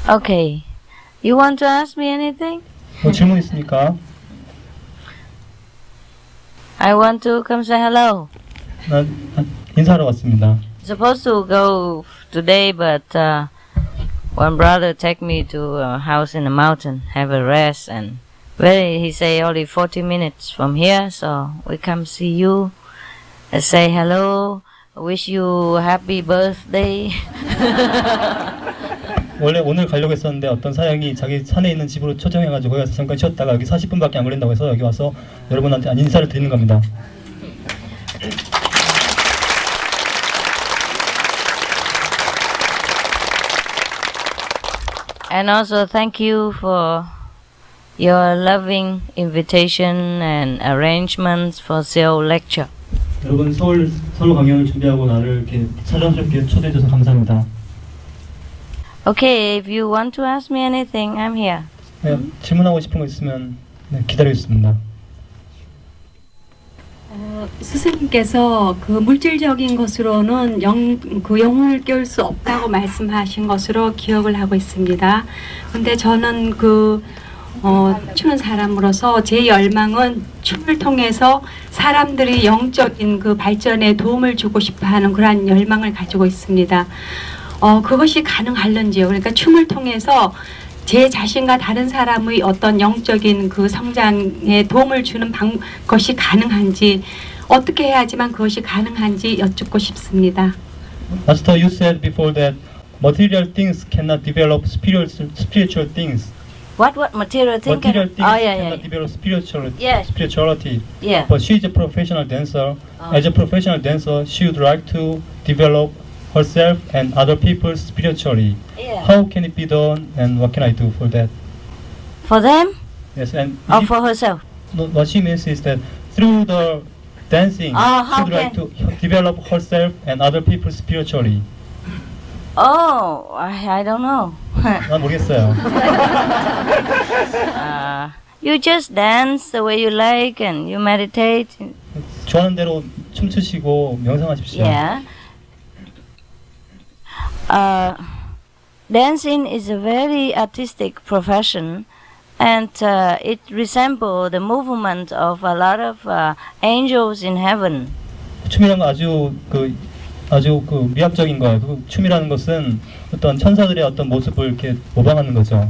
Okay. You want to ask me anything? 뭐 질문 있습니까? I want to come say hello. 인사하러 왔습니다. Supposed to go today, but one brother take me to a house in the mountain, have a rest, and he say only 40 minutes from here, so we come see you, say hello, wish you happy birthday. 원래 오늘 가려고 했었는데 어떤 사장이 자기 산에 있는 집으로 초청해가지고 거기 가서 잠깐 쉬었다가 여기 40분밖에 안 걸린다고 해서 여기 와서 여러분한테 인사를 드리는 겁니다. And also thank you for your loving invitation and arrangements for Seoul lecture. 여러분 서울 강연을 준비하고 나를 이렇게 사랑스럽게 초대해줘서 감사합니다. Okay, if you want to ask me anything, I'm here. 네, 질문하고 싶은 거 있으면 기다리겠습니다. 스승님께서 그 물질적인 것으로는 영혼을 깨울 수 없다고 말씀하신 것으로 기억을 하고 있습니다. 근데 저는 춤은 사람으로서 제 열망은 춤을 통해서 사람들이 영적인 그 발전에 도움을 주고 싶어하는 그러한 열망을 가지고 있습니다. 그것이 가능할런지요. 그러니까 춤을 통해서 제 자신과 다른 사람의 어떤 영적인 그 성장에 도움을 주는 것이 가능한지, 어떻게 해야지만 그것이 가능한지 여쭙고 싶습니다. Master, you said before that material things cannot develop spiritual things. What material things? Material things cannot develop spirituality. Yes. Spirituality. Yeah. But she is a professional dancer. As a professional dancer, she would like to develop herself and other people spiritually. Yeah. How can it be done, and what can I do for that? For them? Yes, and Or for herself? what she means is that through the dancing, she would like to develop herself and other people spiritually. Oh, I don't know. 난 모르겠어요. You just dance the way you like and you meditate. 좋아하는 대로 춤추시고 명상하십시오. Yeah. Dancing is a very artistic profession, and it resembles the movement of a lot of angels in heaven. 춤이란 건 아주 미학적인 거예요. 그 춤이라는 것은 어떤 천사들의 어떤 모습을 이렇게 모방하는 거죠.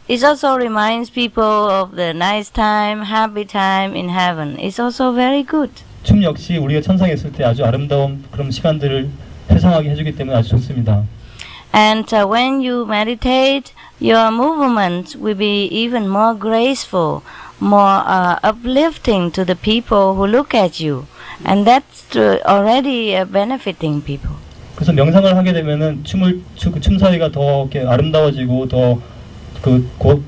It also reminds people of the nice time, happy time in heaven. It's also very good. 춤 역시 우리가 천상에 있을 때 아주 아름다운 그런 시간들을 회상하게 해주기 때문에 아주 좋습니다. And when you meditate, your movements will be even more graceful, more uplifting to the people who look at you. And that's already benefiting people. 그래서 명상을 하게 되면은 춤 사위가 더 이렇게 아름다워지고 더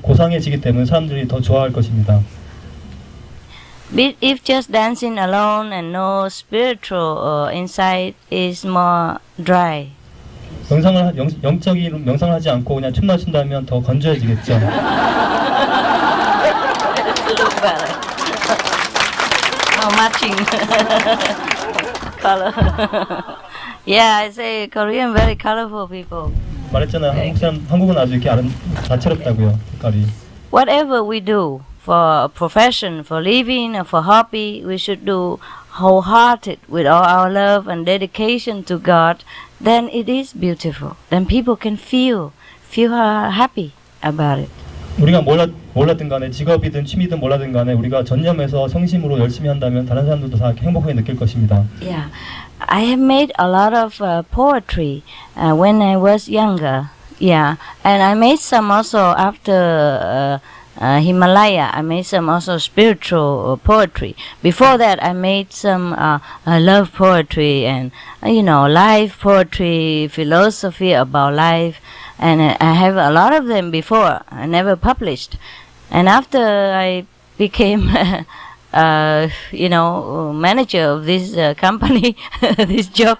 고상해지기 때문에 사람들이 더 좋아할 것입니다. But if just dancing alone and no spiritual insight is more dry. 영적인 명상을 하지 않고 그냥 춤만 춘다면 더 건조해지겠죠. Matching color. Yeah, I say Korean very colorful people. 말했잖아요. 한국은 아주 이렇게 다채롭다고요. 색깔이. Whatever we do for a profession, for living, or for hobby, we should do wholehearted with all our love and dedication to God. Then it is beautiful. Then people can feel happy about it. 우리가 몰랐든 간에 직업이든 취미든 몰랐든 간에 우리가 전념해서 성심으로 열심히 한다면 다른 사람들도 다 행복하게 느낄 것입니다. Yeah, I have made a lot of poetry when I was younger. Yeah, and I made some also after Himalaya. I made some also spiritual poetry. Before that, I made some love poetry and life poetry, philosophy about life. And I have a lot of them before. I never published. And after I became, manager of this company, this job,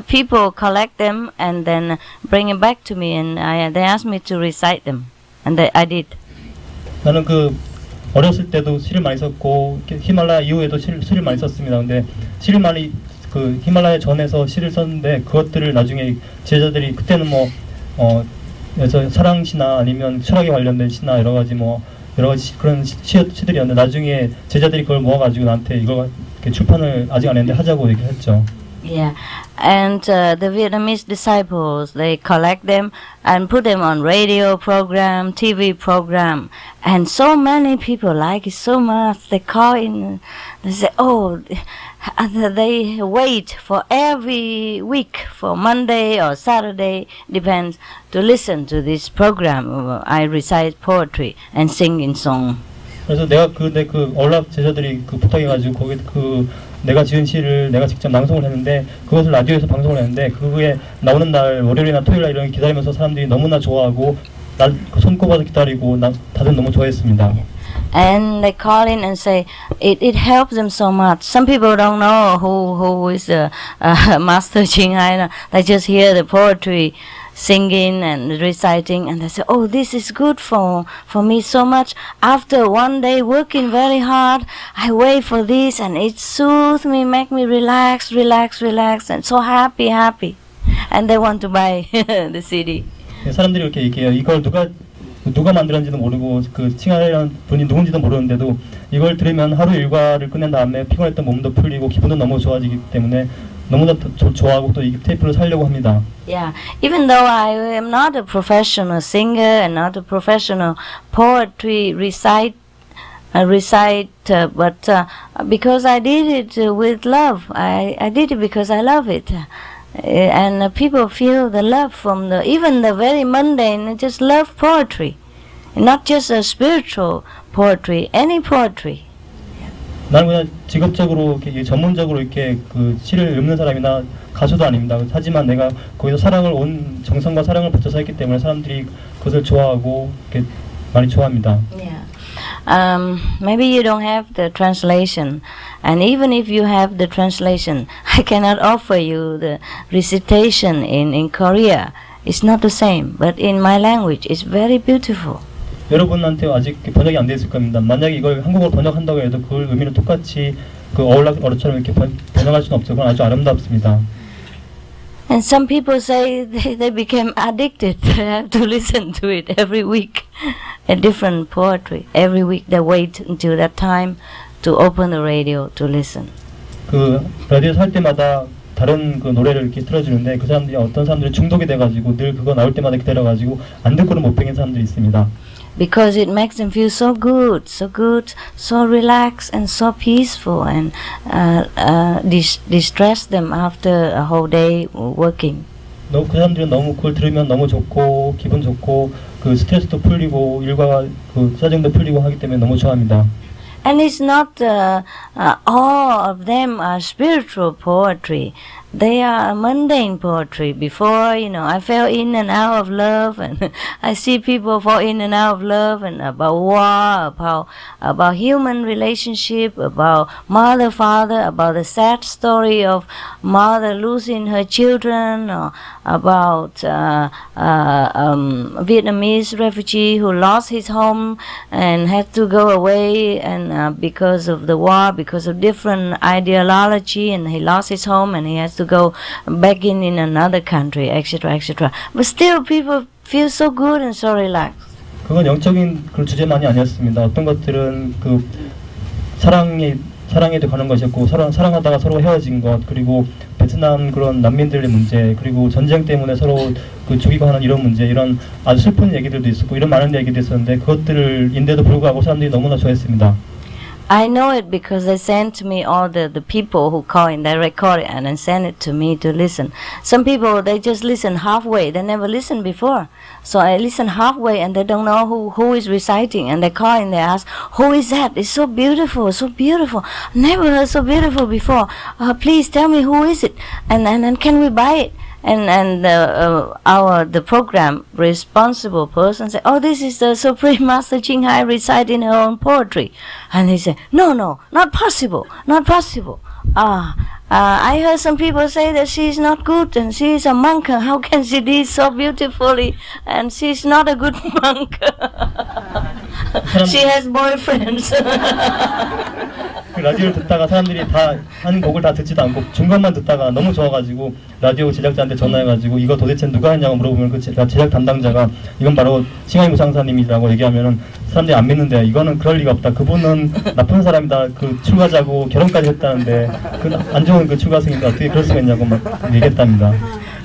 people collect them and then bring it back to me, and they asked me to recite them, and I did. 나는 어렸을 때도 시를 많이 썼고 히말라야 이후에도 시를 많이 썼습니다. 근데 시를 많이 히말라야 전에서 시를 썼는데 그것들을 나중에 제자들이 그때는 그래서 사랑 시나 아니면 철학에 관련된 시나 여러 가지 그런 시들이었는데 나중에 제자들이 그걸 모아가지고 나한테 이걸 출판을 아직 안 했는데 하자고 얘기를 했죠. Yeah, and the Vietnamese disciples, they collect them and put them on radio program, TV program, and so many people like it so much. They call in, they say, oh, they wait for every week, for Monday or Saturday, depends, to listen to this program. I recite poetry and sing in song. 그래서 내가 그 얼랍 제자들이 부탁해가지고 거기 내가 지은 시를 내가 직접 낭송을 했는데 그것을 라디오에서 방송을 했는데 그게 나오는 날 월요일이나 토요일날 이런 기다리면서 사람들이 너무나 좋아하고 날 손꼽아서 기다리고 다들 너무 좋아했습니다. And they call in and say it helps them so much. Some people don't know who is Master Ching Hai. They just hear the poetry singing and reciting, and they say, oh, this is good for me so much. After one day working very hard, I wait for this, and it soothes me, make me relax, and so happy. And they want to buy the CD. 사람들이 이렇게 얘기해요. 이걸 누가 만들었는지도 모르고 그 칭하이라는 분이 누군지도 모르는데도 이걸 들으면 하루 일과를 끝낸 다음에 피곤했던 몸도 풀리고 기분도 너무 좋아지기 때문에 너무나 좋아하고 또 이 테이프를 살려고 합니다. Yeah, even though I am not a professional singer and not a professional poetry reciter, but because I did it with love, I did it because I love it, and people feel the love from even the very mundane. Just love poetry, not just a spiritual poetry, any poetry. 나는 그냥 직업적으로 이렇게 전문적으로 이렇게 그 시를 읽는 사람이나 가수도 아닙니다. 하지만 내가 거기서 사랑을 온 정성과 사랑을 바쳐서 했기 때문에 사람들이 그것을 좋아하고 이렇게 많이 좋아합니다. Yeah. Maybe you don't have the translation, and even if you have the translation, I cannot offer you the recitation in Korea. It's not the same, but in my language, it's very beautiful. 여러분한테 아직 번역이 안 돼 있을 겁니다. 만약에 이걸 한국어로 번역한다고 해도 그 의미는 똑같이 그 어처럼 이렇게 번역할 수는 없어요. 그건 아주 아름답습니다. And some people say they became addicted. They have to listen to it every week, a different poetry. Every week they wait until that time to open the radio to listen. 그 라디오에서 할 때마다 다른 그 노래를 이렇게 틀어주는데 그 사람들이 어떤 사람들이 중독이 돼가지고 늘 그거 나올 때마다 기다려가지고 안 듣고는 못 베긴 사람들이 있습니다. Because it makes them feel so good, so relaxed and so peaceful, and distress them after a whole day working. 그 사람들은 너무 그걸 들으면 너무 좋고 기분 좋고 그 스트레스도 풀리고 일과 그 짜증도 풀리고 하기 때문에 너무 좋아합니다. And it's not all of them are spiritual poetry. They are mundane poetry. Before, I fell in and out of love, and I see people fall in and out of love, and about war, about human relationship, about mother, father, about the sad story of mother losing her children, or about Vietnamese refugee who lost his home and had to go away, and because of the war, because of different ideology, and he lost his home and he has to go back in another country, etc., etc. But still, people feel so good and so relaxed. 그건 영적인 그 주제만이 아니었습니다. 어떤 것들은 그 사랑에도 가는 것이었고 사랑하다가 서로 헤어진 것, 그리고 베트남 그런 난민들의 문제, 그리고 전쟁 때문에 서로 그 죽이고 하는 이런 문제, 이런 아주 슬픈 얘기들도 있었고 이런 많은 얘기도 있었는데 그것들인데도 불구하고 사람들이 너무나 좋아했습니다. I know it because they sent me all the people who call in, they record it and then send it to me to listen. Some people, they just listen halfway, they never listened before. So I listen halfway and they don't know who is reciting, and they call in, they ask, who is that? It's so beautiful, so beautiful. Never heard so beautiful before. Please tell me who is it, and can we buy it? And the program responsible person said, oh, this is the Supreme Master Ching Hai reciting her own poetry. And he said, no, not possible. I heard some people say that she is not good and she is a monk. How can she do so beautifully? And she is not a good monk. She has boyfriends. 그 라디오를 듣다가 사람들이 다 한 곡을 다 듣지도 않고 중간만 듣다가 너무 좋아가지고 라디오 제작자한테 전화해가지고 이거 도대체 누가 했냐고 물어보면 그 제작 담당자가 이건 바로 칭하이 무상사님이라고 얘기하면은 사람들이 안 믿는데 이거는 그럴 리가 없다. 그분은 나쁜 사람이다. 그 출가자고 결혼까지 했다는데 그 안 좋은 그 출가생인데 어떻게 그럴 수가 있냐고 막 얘기했답니다.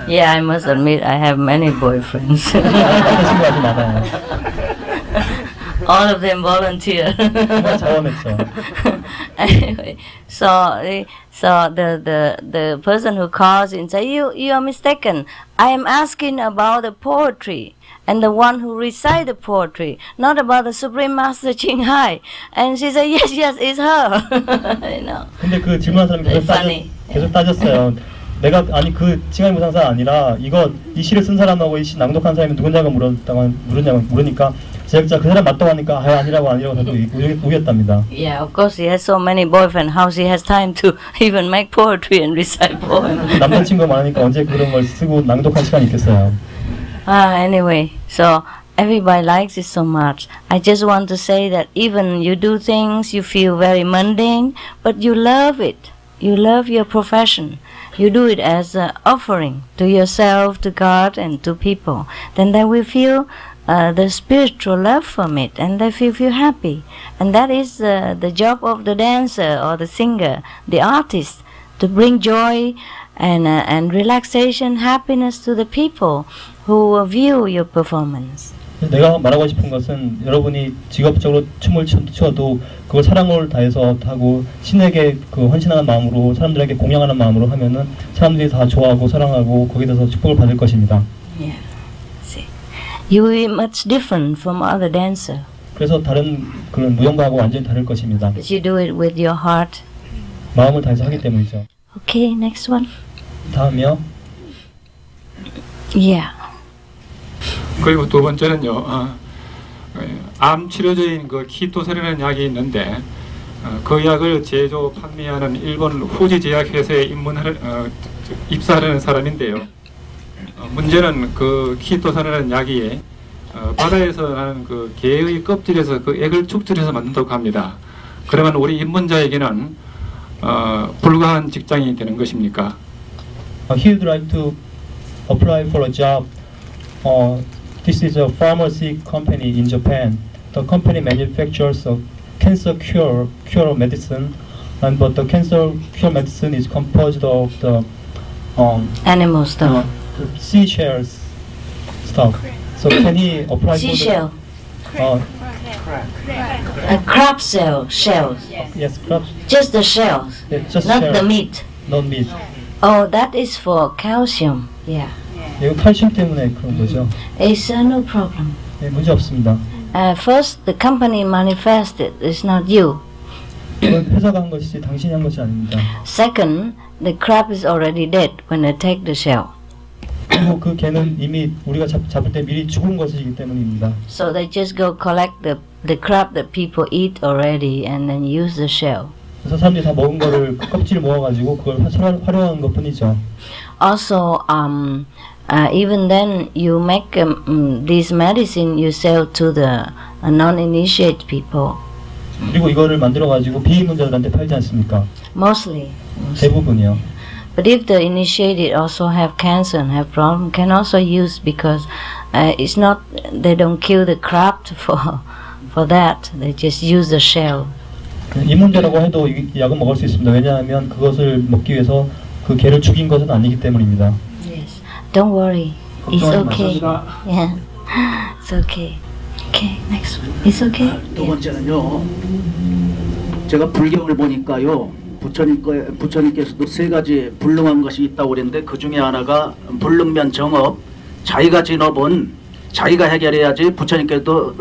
Yeah, I must admit I have many boyfriends. 남자친구가 아주 많아요. All of them volunteer. 정말 자원했죠. Anyway, so the person who calls in say you are mistaken. I am asking about the poetry and the one who recite the poetry, not about the Supreme Master Ching Hai. And she said yes, it's her. You know. 근데 그 질문한 사람이 계속 따졌어요. 내가 아니 그 칭하이 무상사 아니라 이 시를 쓴 사람하고 이 시 낭독한 사람이 누구냐고 물으니까 제작자 그 사람 맞다고 하니까 아니라고 자꾸 우겼답니다. Yeah, of course he has so many boyfriends. How she has time to even make poetry and recite poems? 남자친구가 많으니까 언제 그런 걸 쓰고 낭독할 시간이 있겠어요. Anyway, so everybody likes it so much. I just want to say that even you do things you feel very mundane, but you love it. You love your profession. You do it as an offering to yourself, to God, and to people. Then they will feel the spiritual love from it, and they feel happy. And that is the job of the dancer or the singer, the artist, to bring joy and relaxation, happiness to the people who view your performance. 내가 말하고 싶은 것은 여러분이 직업적으로 춤을 춰도 그걸 사랑을 다해서 하고 신에게 그 헌신하는 마음으로 사람들에게 공양하는 마음으로 하면은 사람들이 다 좋아하고 사랑하고 거기에 대해서 축복을 받을 것입니다. Yeah. See, you are much different from other dancer. 그래서 다른 그런 무용가하고 완전히 다를 것입니다. But you do it with your heart. 마음을 다해서 하기 때문이죠. Okay, next one. 다음이요. Yeah. 그리고 두 번째는요. 암 치료제인 그 키토세라는 약이 있는데 그 약을 제조 판매하는 일본 후지 제약 회사에 입사하는 사람인데요. 문제는 그 키토세라는 약이 바다에서 나는 그 개의 껍질에서 그 액을 축출해서 만든다고 합니다. 그러면 우리 입문자에게는 불가한 직장이 되는 것입니까? He would like to apply for a job. This is a pharmacy company in Japan. The company manufactures a cancer cure medicine, but the cancer cure medicine is composed of the Animal stuff. seashells stuff. So can he apply Seashell. for Crab shells. Yes, crabs. Just the shells, Yeah, just not shell, the meat. not meat. Oh, that is for calcium. Yeah. 이거 칼슘 때문에 그런 거죠. It's no problem. 네, 문제 없습니다. First, the company manifested. It's not you. 이건 회사가 한 것이지 당신이 한 것이 아닙니다. Second, the crab is already dead when they take the shell. 그리고 그 개는 이미 우리가 잡을 때 미리 죽은 것이기 때문입니다. So they just go collect the crab that people eat already and then use the shell. 그래서 사람들이 다 먹은 거를 그 껍질 모아가지고 그걸 활용하는 것뿐이죠. Also, even then, you make this medicine you sell to the non-initiated people. 그리고 이거를 만들어가지고 비입문자들한테 팔지 않습니까? Mostly. 대부분이요. But if the initiated also have cancer and have problem, can also use because it's not they don't kill the crab for that. They just use the shell. 입문자라고 해도 이 약은 먹을 수 있습니다. 왜냐하면 그것을 먹기 위해서 그 개를 죽인 것은 아니기 때문입니다. Yes. Don't worry. It's okay. Yeah. It's okay. Okay. Next one. It's okay. 두 번째는요. 제가 불경을 보니까요. 부처님께서도 세 가지 불능한 것이 있다고 그랬는데 그 중에 하나가 불능면 정업, 자기가 진업은 자기가 해결해야지 부처님께서도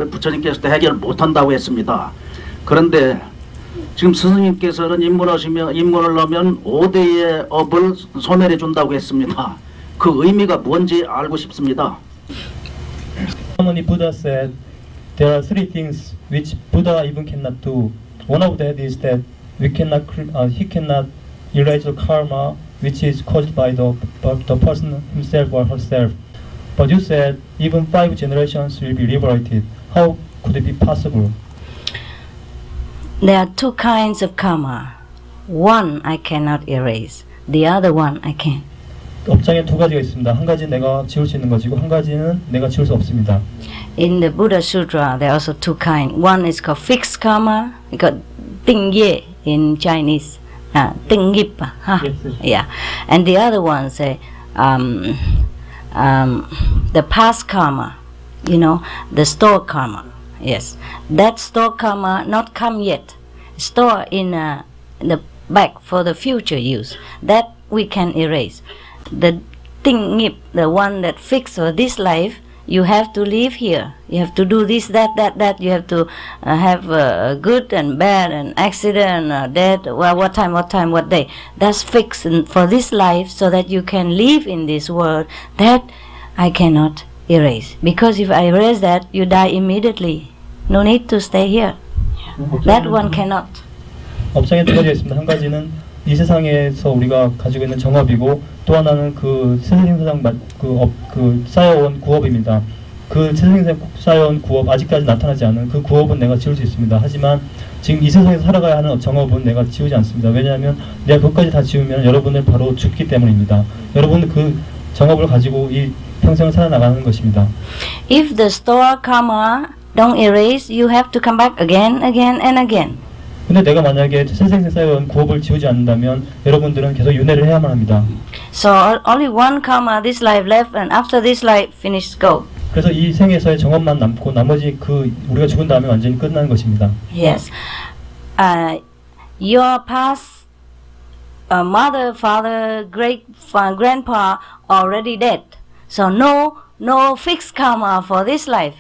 해결을 못한다고 했습니다. 그런데 지금 스승님께서는 입문을 하면 5대의 업을 소멸해 준다고 했습니다. 그 의미가 뭔지 알고 싶습니다. Many Buddha said there are three things which Buddha even cannot do. One of that is that he cannot erase the karma which is caused by the person himself or herself. But you said even 5 generations will be liberated. How could it be possible? There are two kinds of karma. One I cannot erase. The other one I can. 업장에 두 가지가 있습니다. 한 가지는 내가 지울 수 있는 것이고 한 가지는 내가 지울 수 없습니다. In the Buddha Sutra, there are also two kinds. One is called fixed karma. We got tingye in Chinese. Tinggip. Yes. Yeah. And the other one say the past karma. You know, the store karma. Yes. That store karma not come yet. Store in the back for the future use. That we can erase. The tinggip, the one that fixed for this life, you have to live here. You have to do this, that. You have to have good and bad and accident, death. Well, what time, what day. That's fixed for this life, so that you can live in this world. That I cannot erase. Because if I erase that, you die immediately. No need to stay here. That one cannot. 업장에 두 가지가 있습니다. 한 가지는 이 세상에서 우리가 가지고 있는 정업이고, 또 하나는 그 세상상 그 쌓여온 구업입니다. 그 세상에 쌓여온 구업, 아직까지 나타나지 않은 그 구업은 내가 지울 수 있습니다. 하지만 지금 이 세상에서 살아가야 하는 정업은 내가 지우지 않습니다. 왜냐하면 내가 그것까지 다 지우면 여러분을 바로 죽기 때문입니다. 여러분은 그 정업을 가지고 이 평생을 살아나가는 것입니다. If the store karma don't erase, you have to come back again and again. 근데 내가 만약에 세상에 쌓여온 구업을 지우지 않는다면 여러분들은 계속 윤회를 해야만 합니다. So only one karma, this life left, and after this life, finish, go. 그래서 이 생에서의 정업만 남고 나머지 그 우리가 죽은 다음에 완전히 끝나는 것입니다. Yes. Your past mother, father, great grandpa already dead. So no fixed karma for this life.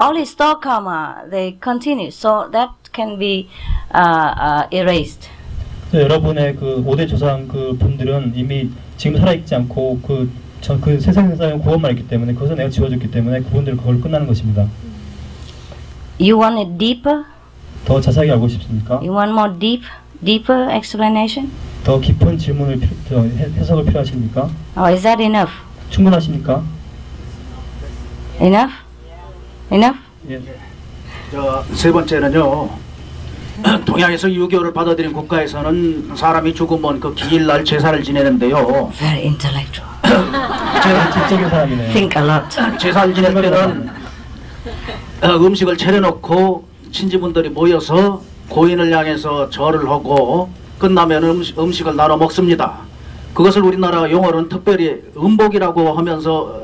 Only store karma, they continue. So that can be erased. 여러분의 그 5대 조상 그 분들은 이미 지금 살아있지 않고 그 세상에 쌓여온 구원만 있기 때문에 그것을 내가 지워줬기 때문에 그분들 그걸 끝나는 것입니다. You want it deeper? 더 자세하게 알고 싶습니까? You want more deeper explanation? 더 깊은 질문을 해석을 필요하십니까? Or is that enough? 충분하십니까? Enough? Enough? 예. 세 번째는요. 동양에서 유교를 받아들인 국가에서는 사람이 죽으면 그 기일날 제사를 지내는데요. Very intellectual. 제가 지적인 사람이네요. Think a lot. 제사를 지낼 때는 음식을 차려놓고 친지분들이 모여서 고인을 향해서 절을 하고 끝나면 음식을 나눠 먹습니다. 그것을 우리나라 용어로는 특별히 음복이라고 하면서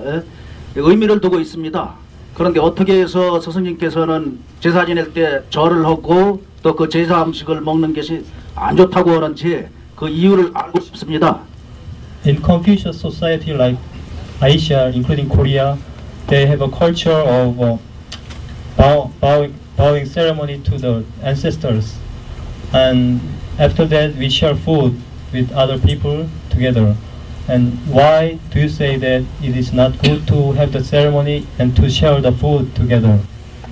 의미를 두고 있습니다. 그런데 어떻게 해서 스승님께서는 제사 지낼 때 절을 하고 또 그 제사 음식을 먹는 것이 안 좋다고 하는지 그 이유를 알고 싶습니다. In Confucius society like Asia, including Korea, they have a culture of bowing ceremony to the ancestors, and after that we share food with other people together. And why do you say that it is not good to have the ceremony and to share the food together?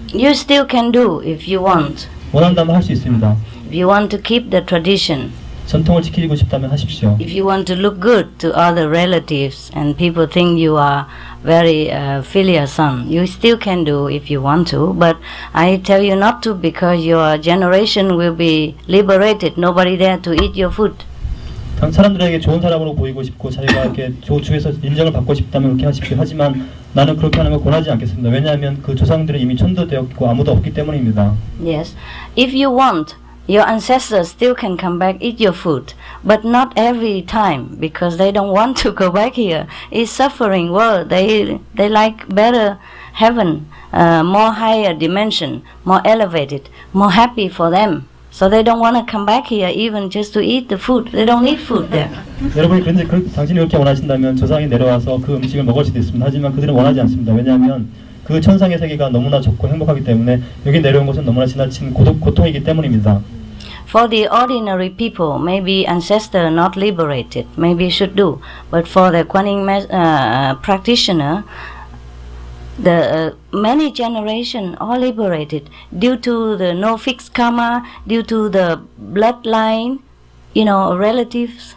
You still can do if you want. 원한다면 할 수 있습니다. If you want to keep the tradition. 전통을 지키고 싶다면 하십시오. If you want to look good to other relatives and people think you are very filial son, you still can do if you want to. But I tell you not to, because your generation will be liberated. Nobody there to eat your food. 사람들에게 좋은 사람으로 보이고 싶고 자기가 이렇게 주에서 인정을 받고 싶다면 그렇게 하십시오. 하지만 나는 그렇게 하는 걸 권하지 않겠습니다. 왜냐하면 그 조상들은 이미 천도되었고 아무도 없기 때문입니다. Yes, if you want, your ancestors still can come back, eat your food, but not every time, because they don't want to go back here. It's suffering world. They like better heaven, more higher dimension, more elevated, more happy for them. So they don't want to come back here even just to eat the food. They don't need food there. 여러분이 그런데 당신이 그렇게 원하신다면 조상이 내려와서 그 음식을 먹을 수도 있습니다. 하지만 그들은 원하지 않습니다. 왜냐하면 그 천상의 세계가 너무나 좋고 행복하기 때문에 여기 내려온 것은 너무나 지나친 고통이기 때문입니다. For the ordinary people, maybe ancestor not liberated, maybe should do. But for the Kuan Yin practitioner, the many generation all liberated due to the no fixed karma, due to the bloodline, relatives.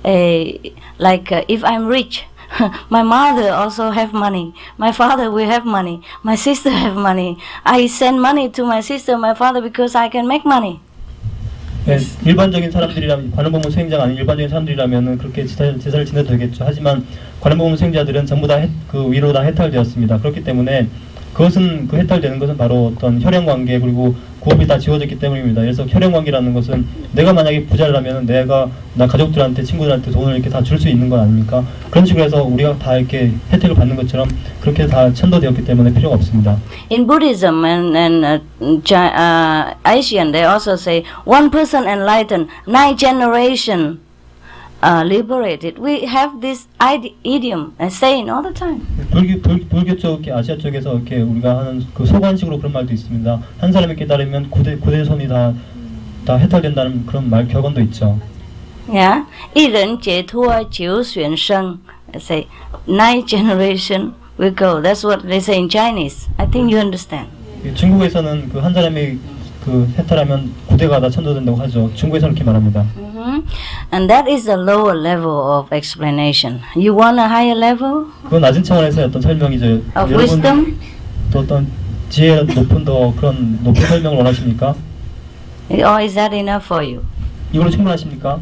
If I'm rich, my mother also have money, my father will have money, my sister have money. I send money to my sister, my father, because I can make money. 네, 일반적인 사람들이라면 관음법문 수행자가 아닌 일반적인 사람들이라면 그렇게 제사를 지내도 되겠죠. 하지만 관음법문 수행자들은 전부 다 그 위로 다 해탈되었습니다. 그렇기 때문에 그것은 그 해탈되는 것은 바로 어떤 혈연 관계 그리고 구업이 다 지워졌기 때문입니다. 그래서 혈연 관계라는 것은 내가 만약에 부자라면 내가 나 가족들한테 친구들한테 돈을 이렇게 다 줄 수 있는 건 아닙니까? 그런 식으로 해서 우리가 다 이렇게 혜택을 받는 것처럼 그렇게 다 천도되었기 때문에 필요가 없습니다. In Buddhism and Asian, they also say one person enlightened, 9 generation liberated. We have this idiom and saying all the time. 불교 쪽, 아시아 쪽에서 이렇게 우리가 하는 그 소관식으로 그런 말도 있습니다. 한 사람이 깨달으면 구대손이 다 해탈된다는 그런 말 격언도 있죠. Yeah, 一人解脱九玄生. Say 9 generation will go. That's what they say in Chinese. I think you understand. 중국에서는 그 한 사람이 그 해탈하면 구대가 다 천도된다고 하죠. 중국에서는 그렇게 말합니다. And that is the lower level of explanation. You want a higher level? 그건 낮은 차원에서의 어떤 설명이죠. Of wisdom? 또 어떤 지혜 높은 더 그런 높은 설명을 원하십니까? Or is that enough for you? 이걸로 충분하십니까?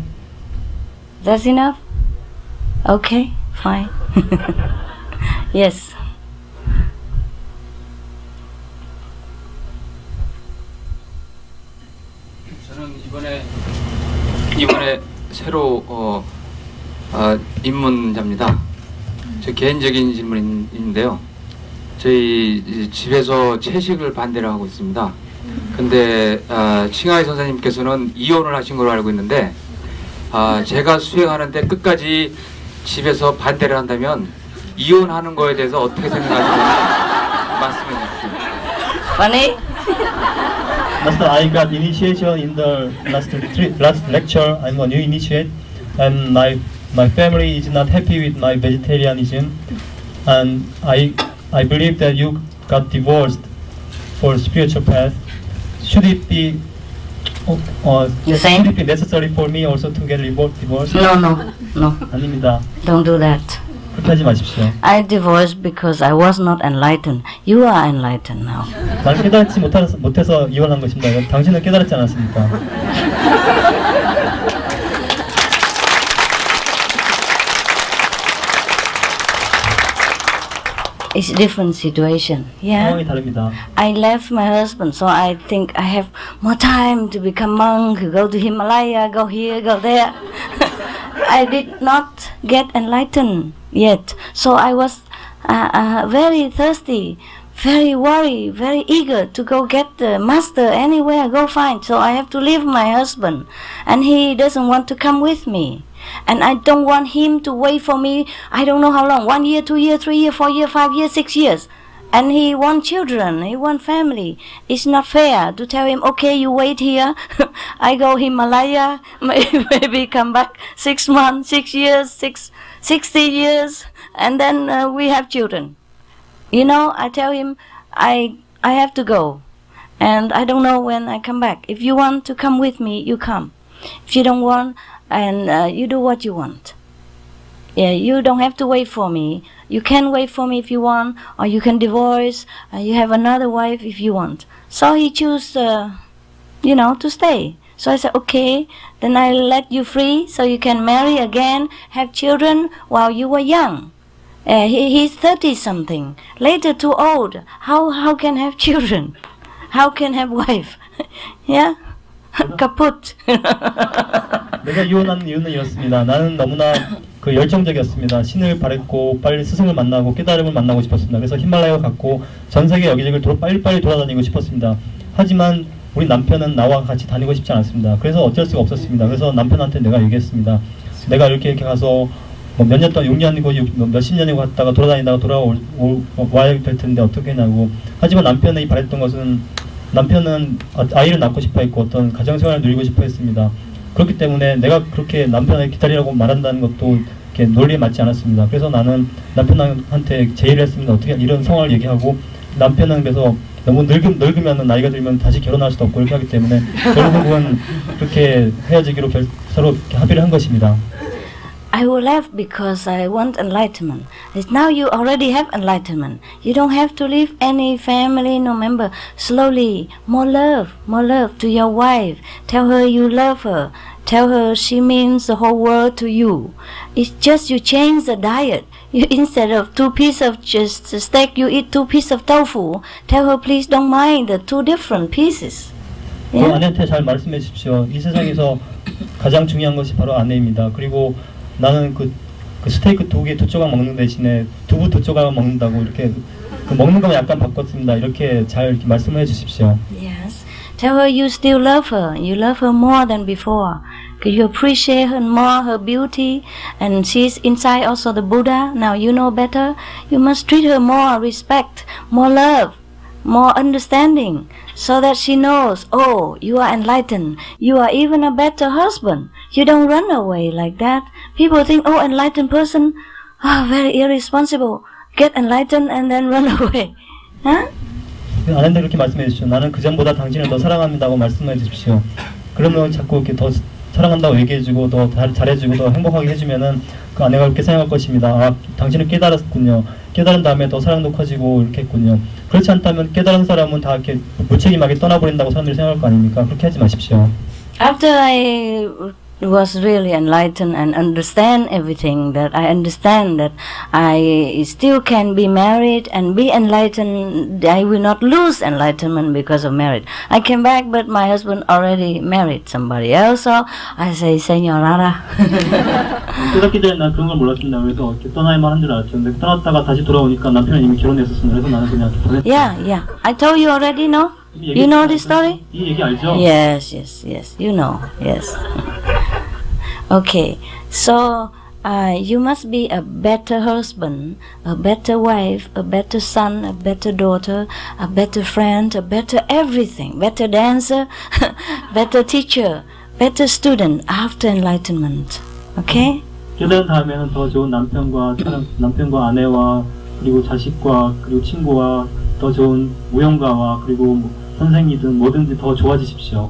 That's enough? Okay, fine. Yes. 저는 이번에 새로 입문자입니다. 제 개인적인 질문인데요. 저희 집에서 채식을 반대를 하고 있습니다. 근데 칭하이 선생님께서는 이혼을 하신 걸로 알고 있는데 제가 수행하는데 끝까지 집에서 반대를 한다면 이혼하는 거에 대해서 어떻게 생각하시는지 말씀해 주십시오. Funny? Master, I got initiation in the last lecture. I'm a new initiate, and my family is not happy with my vegetarianism, and I believe that you got divorced for spiritual path. Should it be should it be necessary for me also to get divorced? No. 아닙니다. Don't do that. 그렇게 하지 마십시오. I divorced because I was not enlightened. You are enlightened now. 나는 깨달지 못해서 이혼한 것입니다. 당신은 깨달았지 않았습니까? It's a different situation. Yeah. 상황이 다릅니다. I left my husband, so I think I have more time to become monk, go to Himalaya, go here, go there. I did not get enlightened yet, so I was very thirsty, very worried, very eager to go get the master anywhere, go find. So I have to leave my husband, and he doesn't want to come with me. And I don't want him to wait for me, I don't know how long, 1 year, 2 years, 3 years, 4 years, 5 years, 6 years. And he wants children, he wants family. It's not fair to tell him, okay, you wait here, I go Himalaya, maybe come back 6 months, 6 years, 60 years, and then we have children. You know, I tell him, I have to go, and I don't know when I come back. If you want to come with me, you come. If you don't want, and you do what you want. Yeah, you don't have to wait for me. You can wait for me if you want, or you can divorce. You have another wife if you want. So he chose, to stay. So I said, okay, then I'll let you free, so you can marry again, have children while you were young. He's 30-something. Later, too old. How can have children? How can have wife? Yeah. kaput. 내가 이혼한 이유는 이렇습니다. 나는 너무나 그 열정적이었습니다. 신을 바랬고 빨리 스승을 만나고 깨달음을 만나고 싶었습니다. 그래서 히말라야 갔고 전 세계 여기저기를 빨리빨리 돌아다니고 싶었습니다. 하지만 우리 남편은 나와 같이 다니고 싶지 않았습니다. 그래서 어쩔 수가 없었습니다. 그래서 남편한테 내가 얘기했습니다. 내가 이렇게 가서 뭐 몇 년 동안 6년이고 몇십 년이고 갔다가 돌아다니다가 와야 될 텐데 어떻게 하냐고. 하지만 남편이 바랬던 것은 남편은 아이를 낳고 싶어 했고 어떤 가정생활을 누리고 싶어 했습니다. 그렇기 때문에 내가 그렇게 남편을 기다리라고 말한다는 것도 이렇게 논리에 맞지 않았습니다. 그래서 나는 남편한테 제의를 했습니다. 어떻게 이런 상황을 얘기하고 남편은 그래서 너무 늙으면 나이가 들면 다시 결혼할 수도 없고 이렇게 하기 때문에 결국은 그렇게 헤어지기로 서로 합의를 한 것입니다. I will laugh because I want enlightenment. It's now you already have enlightenment. You don't have to leave any family, no member. Slowly, more love to your wife. Tell her you love her. Tell her she means the whole world to you. It's just you change the diet. You, instead of 2 pieces of just steak, you eat 2 pieces of tofu. Tell her please don't mind the 2 different pieces. 그 아내한테 잘 말씀해 주십시오. 이 세상에서 가장 중요한 것이 바로 아내입니다. 그리고 나는 그 스테이크 2개 2조각 먹는 대신에 두부 2조각 먹는다고 이렇게 그 먹는 것만 약간 바꿨습니다. 이렇게 잘 이렇게 말씀을 해 주십시오. Yes. Tell her you still love her. You love her more than before. You appreciate her more, her beauty, and she's inside also the Buddha. Now you know better. You must treat her more respect, more love, more understanding, so that she knows, oh, you are enlightened. You are even a better husband. You don't run away like that. People think, oh, enlightened person, oh, very irresponsible. Get enlightened and then run away. Huh? 아내한테 그렇게 말씀해 주십시오. 나는 그전보다 당신을 더 사랑합니다고 말씀해 주십시오. 그러면 자꾸 이렇게 더 사랑한다고 얘기해주고 더 잘해주고 더 행복하게 해주면은 그 아내가 그렇게 생각할 것입니다. 아, 당신은 깨달았군요. 깨달은 다음에 더 사랑도 커지고 이렇게 했군요. 그렇지 않다면 깨달은 사람은 다 이렇게 무책임하게 떠나버린다고 사람들이 생각할 거 아닙니까? 그렇게 하지 마십시오. After I was really enlightened and understand everything, that I understand that I still can be married and be enlightened. I will not lose enlightenment because of marriage. I came back, but my husband already married somebody else, so I say, Señorita. 깨닫기 전에 난 그런 걸 몰랐습니다. 그래서 이렇게 떠날 만한 줄 알았죠. 근데 떠났다가 다시 돌아오니까 남편은 이미 결혼했었습니다. 그래서 나는 그냥 보냈어요. Yeah. I told you already, no? You know this story? 이 얘기 알죠? Yes. You know. Yes. Okay. So you must be a better husband, a better wife, a better son, a better daughter, a better friend, a better everything, better dancer, better teacher, better student after enlightenment. Okay? 깨달은 다음에는 더 좋은 남편과 아내와 그리고 자식과 그리고 친구와 더 좋은 무용가와 그리고 선생이든 뭐든지 더 좋아지십시오.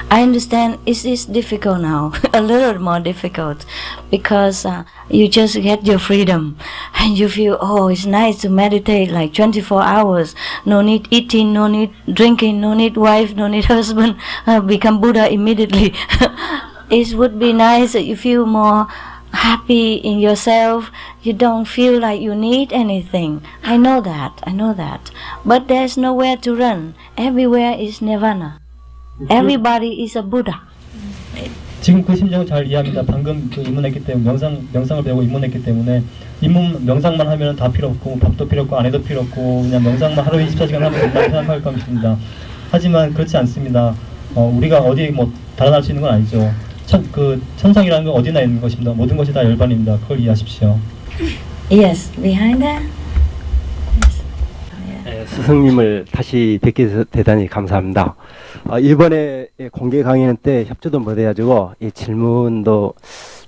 I understand it is difficult now, a little more difficult, because you just get your freedom and you feel, oh, it's nice to meditate like 24 hours, no need eating, no need drinking, no need wife, no need husband, become Buddha immediately. It would be nice that you feel more happy in yourself. You don't feel like you need anything. I know that. But there's nowhere to run. Everywhere is nirvana. Everybody is a Buddha. 지금 그 심정을 잘 이해합니다. 방금 그 입문했기 때문에 명상을 배우고 입문했기 때문에 명상만 하면 다 필요 없고 밥도 필요 없고 아내도 필요 없고 그냥 명상만 하루 24시간 하면 된다고 생각할 겁니다. 하지만 그렇지 않습니다. 우리가 어디 뭐 달아날 수 있는 건 아니죠. 천상이라는 건 어디나 있는 것입니다. 모든 것이 다 열반입니다. 그걸 이해하십시오. Yes, behind that. 스승님을 다시 뵙게 돼서 대단히 감사합니다. 이번에 공개 강연 때 협조도 못해가지고 이 질문도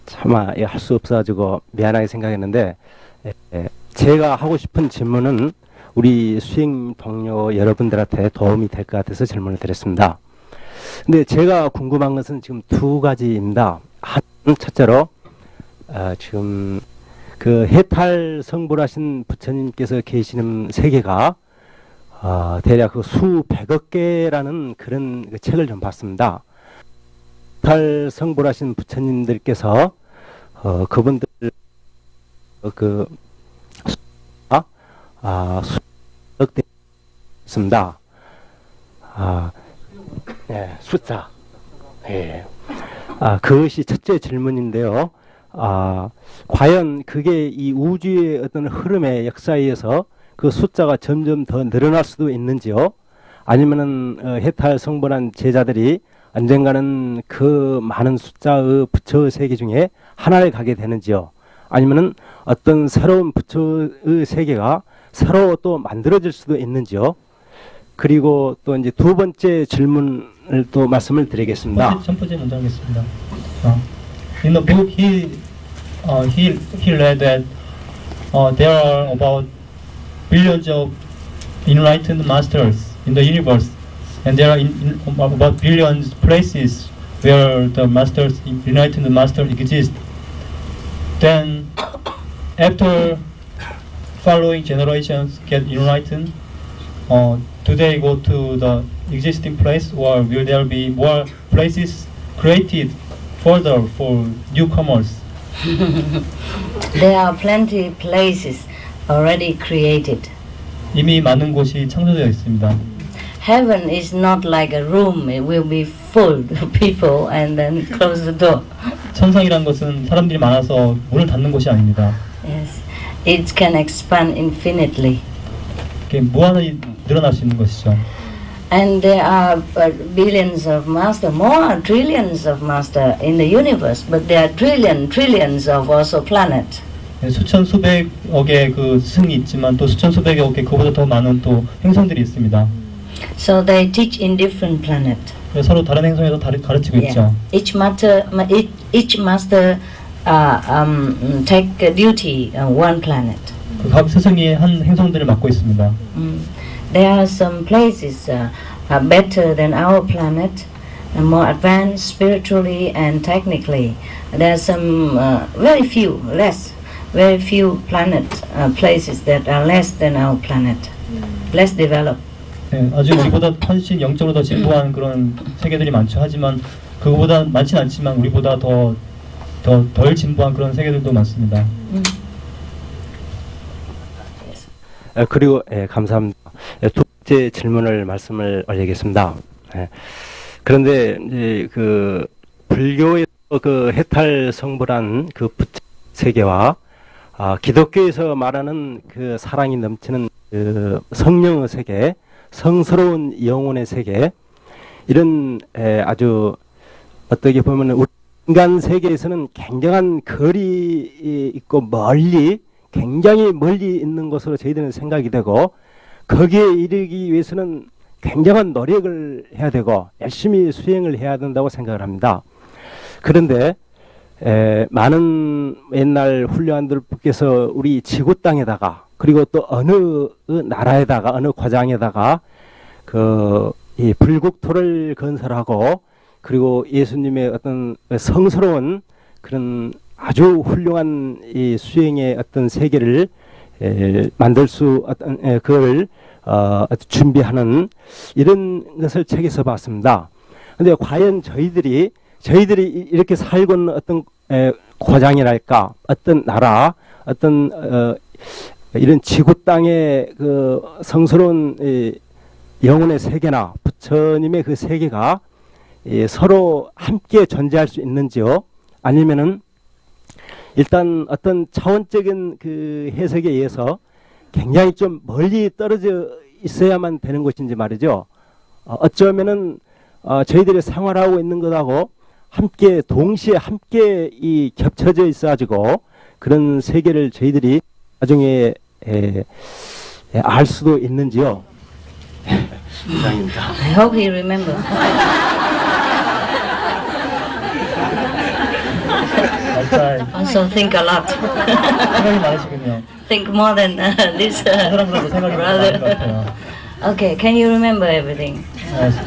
차마 할 수 없어가지고 미안하게 생각했는데 제가 하고 싶은 질문은 우리 수행 동료 여러분들한테 도움이 될 것 같아서 질문을 드렸습니다. 근데 제가 궁금한 것은 지금 2가지입니다. 첫째로 지금 그 해탈 성불하신 부처님께서 계시는 세계가 대략 그 수백억 개라는 그런 그 책을 좀 봤습니다. 해탈 성불하신 부처님들께서 그분들 그 수백 대 있습니다. 네, 숫자. 예. 그것이 첫째 질문인데요. 과연 그게 이 우주의 어떤 흐름의 역사에 의해서 그 숫자가 점점 더 늘어날 수도 있는지요? 아니면은 해탈 성불한 제자들이 언젠가는 그 많은 숫자의 부처의 세계 중에 하나를 가게 되는지요? 아니면은 어떤 새로운 부처의 세계가 새로 또 만들어질 수도 있는지요? 그리고 또 이제 2번째 질문을 또 말씀을 드리겠습니다. 첫 번째 먼저 하겠습니다. In the book, he read that there are about billions of enlightened masters in the universe, and there are about billions places where the enlightened masters exist. then after following generations get enlightened, do they go to the existing place, or will there be more places created further for newcomers? There are plenty places already created. 이미 많은 곳이 창조되어 있습니다. Heaven is not like a room. It will be full of people and then close the door. 천상이란 것은 사람들이 많아서 문을 닫는 곳이 아닙니다. Yes, it can expand infinitely. 이렇게 무한히 늘어날 수 있는 것이죠. And there are billions of master, more trillions of master in the universe, but there are trillions of also planet. 수천 수백억의 그 스승이 있지만 또 수천 수백억의 그보다 더 많은 또 행성들이 있습니다. So they teach in different planet. 서로 다른 행성에서 가르치고 있죠. Each master take a duty on one planet. 그 각 스승이 한 행성들을 맡고 있습니다. There are some places better than our planet, and more advanced spiritually and technically. There are some very few planet places that are less than our planet, less developed. 네, 아주 우리보다 훨씬 영적으로 더 진보한 그런 세계들이 많죠. 하지만 그거보다 많진 않지만 우리보다 덜 진보한 그런 세계들도 많습니다. 그리고 감사합니다. 두 번째 질문을 말씀을 올리겠습니다. 그런데 이제 그 불교의 그 해탈 성불한 그 부처 세계와 기독교에서 말하는 그 사랑이 넘치는 그 성령의 세계, 성스러운 영혼의 세계, 이런 아주 어떻게 보면 우리 인간 세계에서는 굉장한 거리 있고 굉장히 멀리 있는 것으로 저희들은 생각이 되고, 거기에 이르기 위해서는 굉장한 노력을 해야 되고 열심히 수행을 해야 된다고 생각을 합니다. 그런데 많은 옛날 훌륭한들께서 우리 지구 땅에다가, 그리고 또 어느 나라에다가, 어느 과장에다가 이 불국토를 건설하고, 그리고 예수님의 어떤 성스러운 그런 아주 훌륭한 이 수행의 어떤 세계를 만들 수, 그걸 준비하는 이런 것을 책에서 봤습니다. 근데 과연 저희들이 이렇게 살고 있는 어떤 고장이랄까, 어떤 나라, 어떤 이런 지구 땅의 그 성스러운 영혼의 세계나 부처님의 그 세계가 서로 함께 존재할 수 있는지요? 아니면은 일단 어떤 차원적인 그 해석에 의해서 굉장히 좀 멀리 떨어져 있어야만 되는 것인지 말이죠. 어쩌면은 저희들이 생활하고 있는 것하고 함께 동시에 함께 이 겹쳐져 있어가지고 그런 세계를 저희들이 나중에 알 수도 있는지요. 이상입니다. I hope he remember. Also think a lot. 생각이 많으시군요. Think more than this brother. Okay, can you remember everything?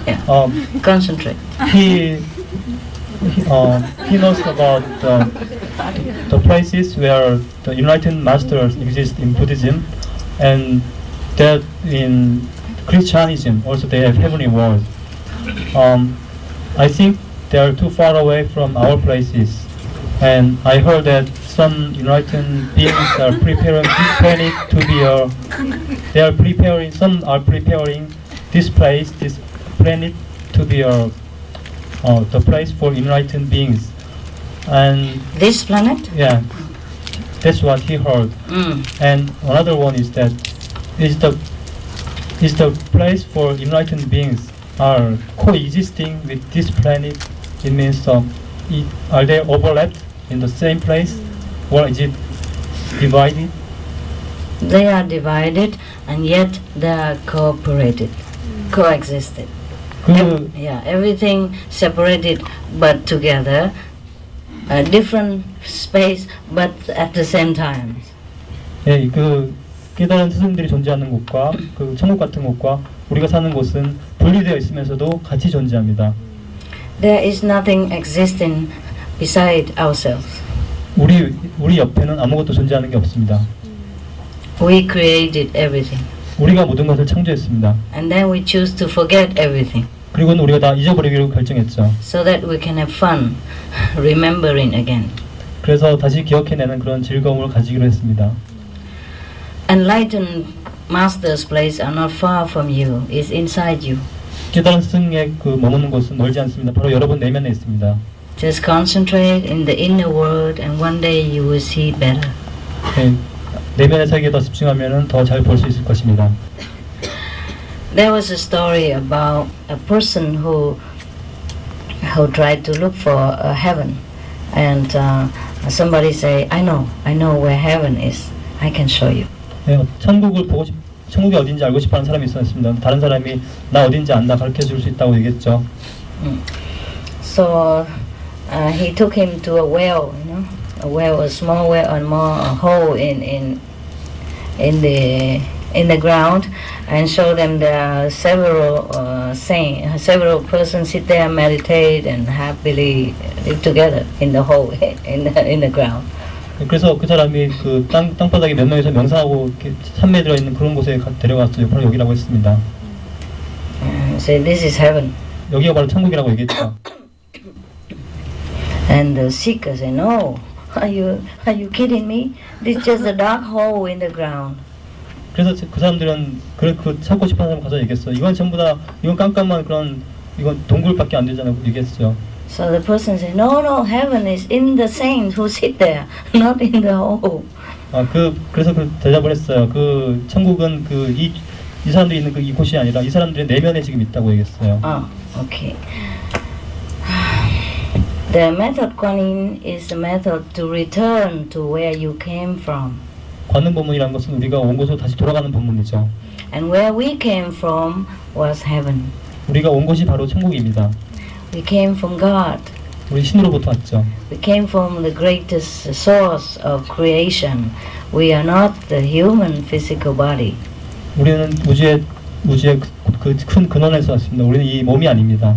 Yeah. Concentrate. He knows about the places where the enlightened masters exist in Buddhism, and that in Christianism also they have heavenly worlds. I think they are too far away from our places, and I heard that some enlightened beings are preparing this planet to be some are preparing this planet to be the place for enlightened beings. And this planet? Yeah, that's what he heard. And another one is that is the place for enlightened beings are coexisting with this planet. It means are they overlapped in the same place, or is it divided? They are divided, and yet they are cooperated, coexisted. Yeah, everything separated but together, a different space but at the same time. 예, 그 깨달은 스승들이 존재하는 곳과 그 천국 같은 곳과 우리가 사는 곳은 분리되어 있으면서도 같이 존재합니다. There is nothing existing beside ourselves. 우리 옆에는 아무것도 존재하는 게 없습니다. We created everything. 우리가 모든 것을 창조했습니다. And then we choose to forget everything. 그리고는 우리가 다 잊어버리기로 결정했죠. So that we can have fun remembering again. 그래서 다시 기억해내는 그런 즐거움을 가지기로 했습니다. Enlightened master's place are not far from you. It's inside you. 깨달은 스승의 그 머무는 곳은 멀지 않습니다. 바로 여러분 내면에 있습니다. Just concentrate in the inner world and one day you will see better. 네, 내면의 세계에 더 집중하면 더 잘 볼 수 있을 것입니다. There was a story about a person who tried to look for a heaven, and somebody say, I know where heaven is. I can show you. 네, 천국이 어딘지 알고 싶어하는 사람이 있었습니다. 다른 사람이 나 어딘지 안다 가르쳐 줄 수 있다고 얘기했죠. So he took him to a well, a well, a small well, a hole in the ground, and showed them there are several persons sit there, meditate, and happily live together in the hole in the ground. 그래서 그 사람이 그 땅바닥에 몇 명이서 명상하고 이렇게 산매에 들어 있는 그런 곳에 데려갔어요. 바로 여기라고 했습니다. So this is heaven. 여기가 바로 천국이라고 얘기했죠. And the seeker said, "No, are you kidding me? This is just a dark hole in the ground." 그래서 그 사람들은 그 찾고 싶어하는 사람 가서 얘기했어. 이건 전부 다 이건 깜깜한 그런 이건 동굴밖에 안 되잖아요. 얘기했죠. So the person said, "No, heaven is in the saints who sit there, not in the hole." 그래서 그 대답을 했어요. 그 천국은 이 사람들이 있는 이곳이 아니라 이 사람들의 내면에 지금 있다고 얘기했어요. Okay. The method Kuan-yin is the method to return to where you came from. 관음 법문이라는 것은 우리가 온 곳으로 다시 돌아가는 법문이죠. And where we came from was heaven. 우리가 온 곳이 바로 천국입니다. We came from God. 우리 신으로부터 왔죠. We came from the greatest source of creation. We are not the human physical body. 우리는 우주의 그 큰 근원에서 왔습니다. 우리는 이 몸이 아닙니다.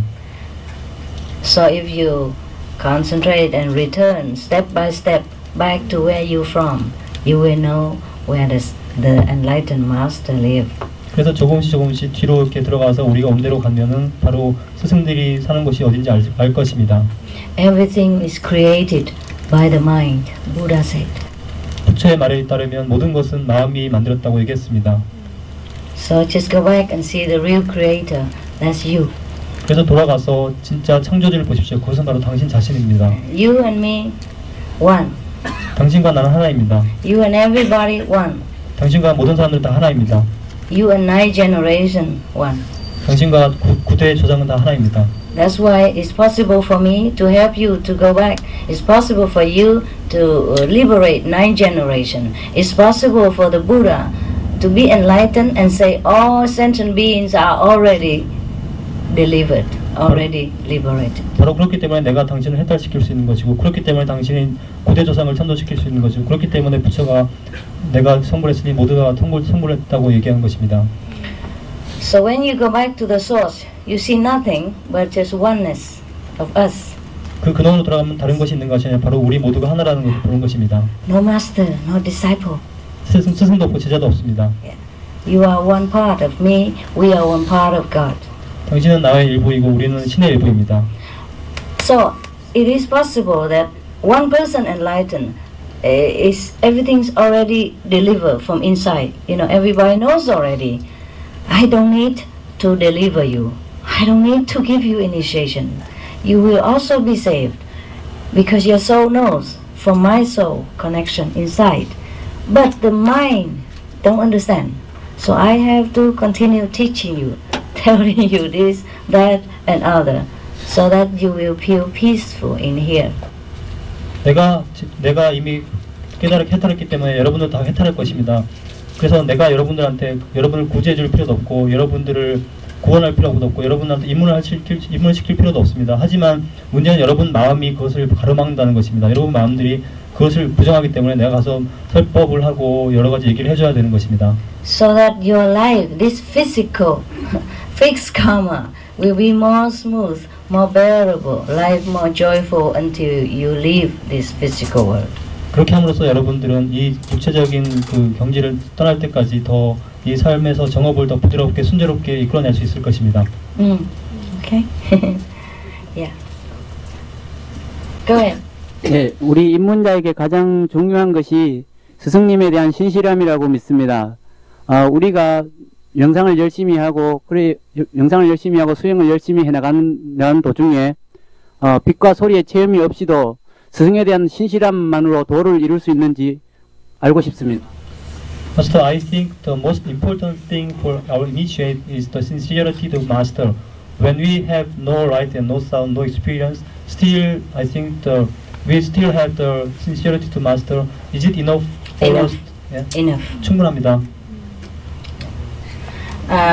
So if you concentrate and return step by step back to where you're from, you will know where the enlightened master lived. 그래서 조금씩 뒤로 이렇게 들어가서 우리가 온 데로 가면은 바로 스승들이 사는 곳이 어딘지 알 것입니다. Everything is created by the mind, Buddha said. 부처의 말에 따르면 모든 것은 마음이 만들었다고 얘기했습니다. So just go back and see the real creator. That's you. 그래서 돌아가서 진짜 창조주를 보십시오. 그것은 바로 당신 자신입니다. You and me, one. 당신과 나는 하나입니다. You and everybody, one. 당신과 모든 사람들 다 하나입니다. You and nine generation, one. 당신과 9대 조상은 다 하나입니다. That's why it's possible for me to help you to go back. It's possible for you to liberate nine generation. It's possible for the Buddha to be enlightened and say all sentient beings are already delivered, already liberated. 바로 그렇기 때문에 내가 당신을 해탈시킬 수 있는 것이고, 그렇기 때문에 당신이 9대 조상을 참도시킬 수 있는 것이고, 그렇기 때문에 부처가 내가 성불했으니 모두가 성불했다고 얘기하는 것입니다. So when you go back to the source, you see nothing but just oneness of us. 그 근원으로 돌아가면 다른 것이 있는 것이 아니라 바로 우리 모두가 하나라는 것을 보는 것입니다. No master, no disciple. 스승도 없고 제자도 없습니다. You are one part of me, we are one part of God. 당신은 나의 일부이고 우리는 신의 일부입니다. So it is possible that one person enlightened is everything's already delivered from inside. You know, everybody knows already. I don't need to deliver you. I don't need to give you initiation. You will also be saved because your soul knows from my soul connection inside. But the mind don't understand. So I have to continue teaching you, telling you this, that, and other, so that you will feel peaceful in here. 내가 이미 해탈했기 때문에 여러분도 다 해탈할 것입니다. 그래서 내가 여러분을 구제해 줄 필요도 없고, 여러분들을 구원할 필요도 없고, 여러분한테 입문을 시킬 필요도 없습니다. 하지만 문제는 여러분 마음이 그것을 가로막는다는 것입니다. 여러분 마음들이 그것을 부정하기 때문에 내가 가서 설법을 하고 여러 가지 얘기를 해줘야 되는 것입니다. So that your life, this physical, fixed karma, will be more smooth, more bearable, life more joyful until you leave this physical world. 그렇게 함으로써 여러분들은 이 육체적인 그 경지를 떠날 때까지 더 이 삶에서 정업을 더 부드럽게 순조롭게 이끌어낼 수 있을 것입니다. Okay. Yeah. Go ahead. 네, 우리 입문자에게 가장 중요한 것이 스승님에 대한 신실함이라고 믿습니다. 우리가 명상을 열심히 하고 수행을 열심히 해나가는 도중에 빛과 소리의 체험이 없이도 스승에 대한 신실함만으로 도를 이룰 수 있는지 알고 싶습니다. Master, I think the most important thing for our initiate is the sincerity to Master. When we have no light and no sound, no experience, still I think we still have the sincerity to Master. Is it enough for us? Yeah? Enough. 충분합니다.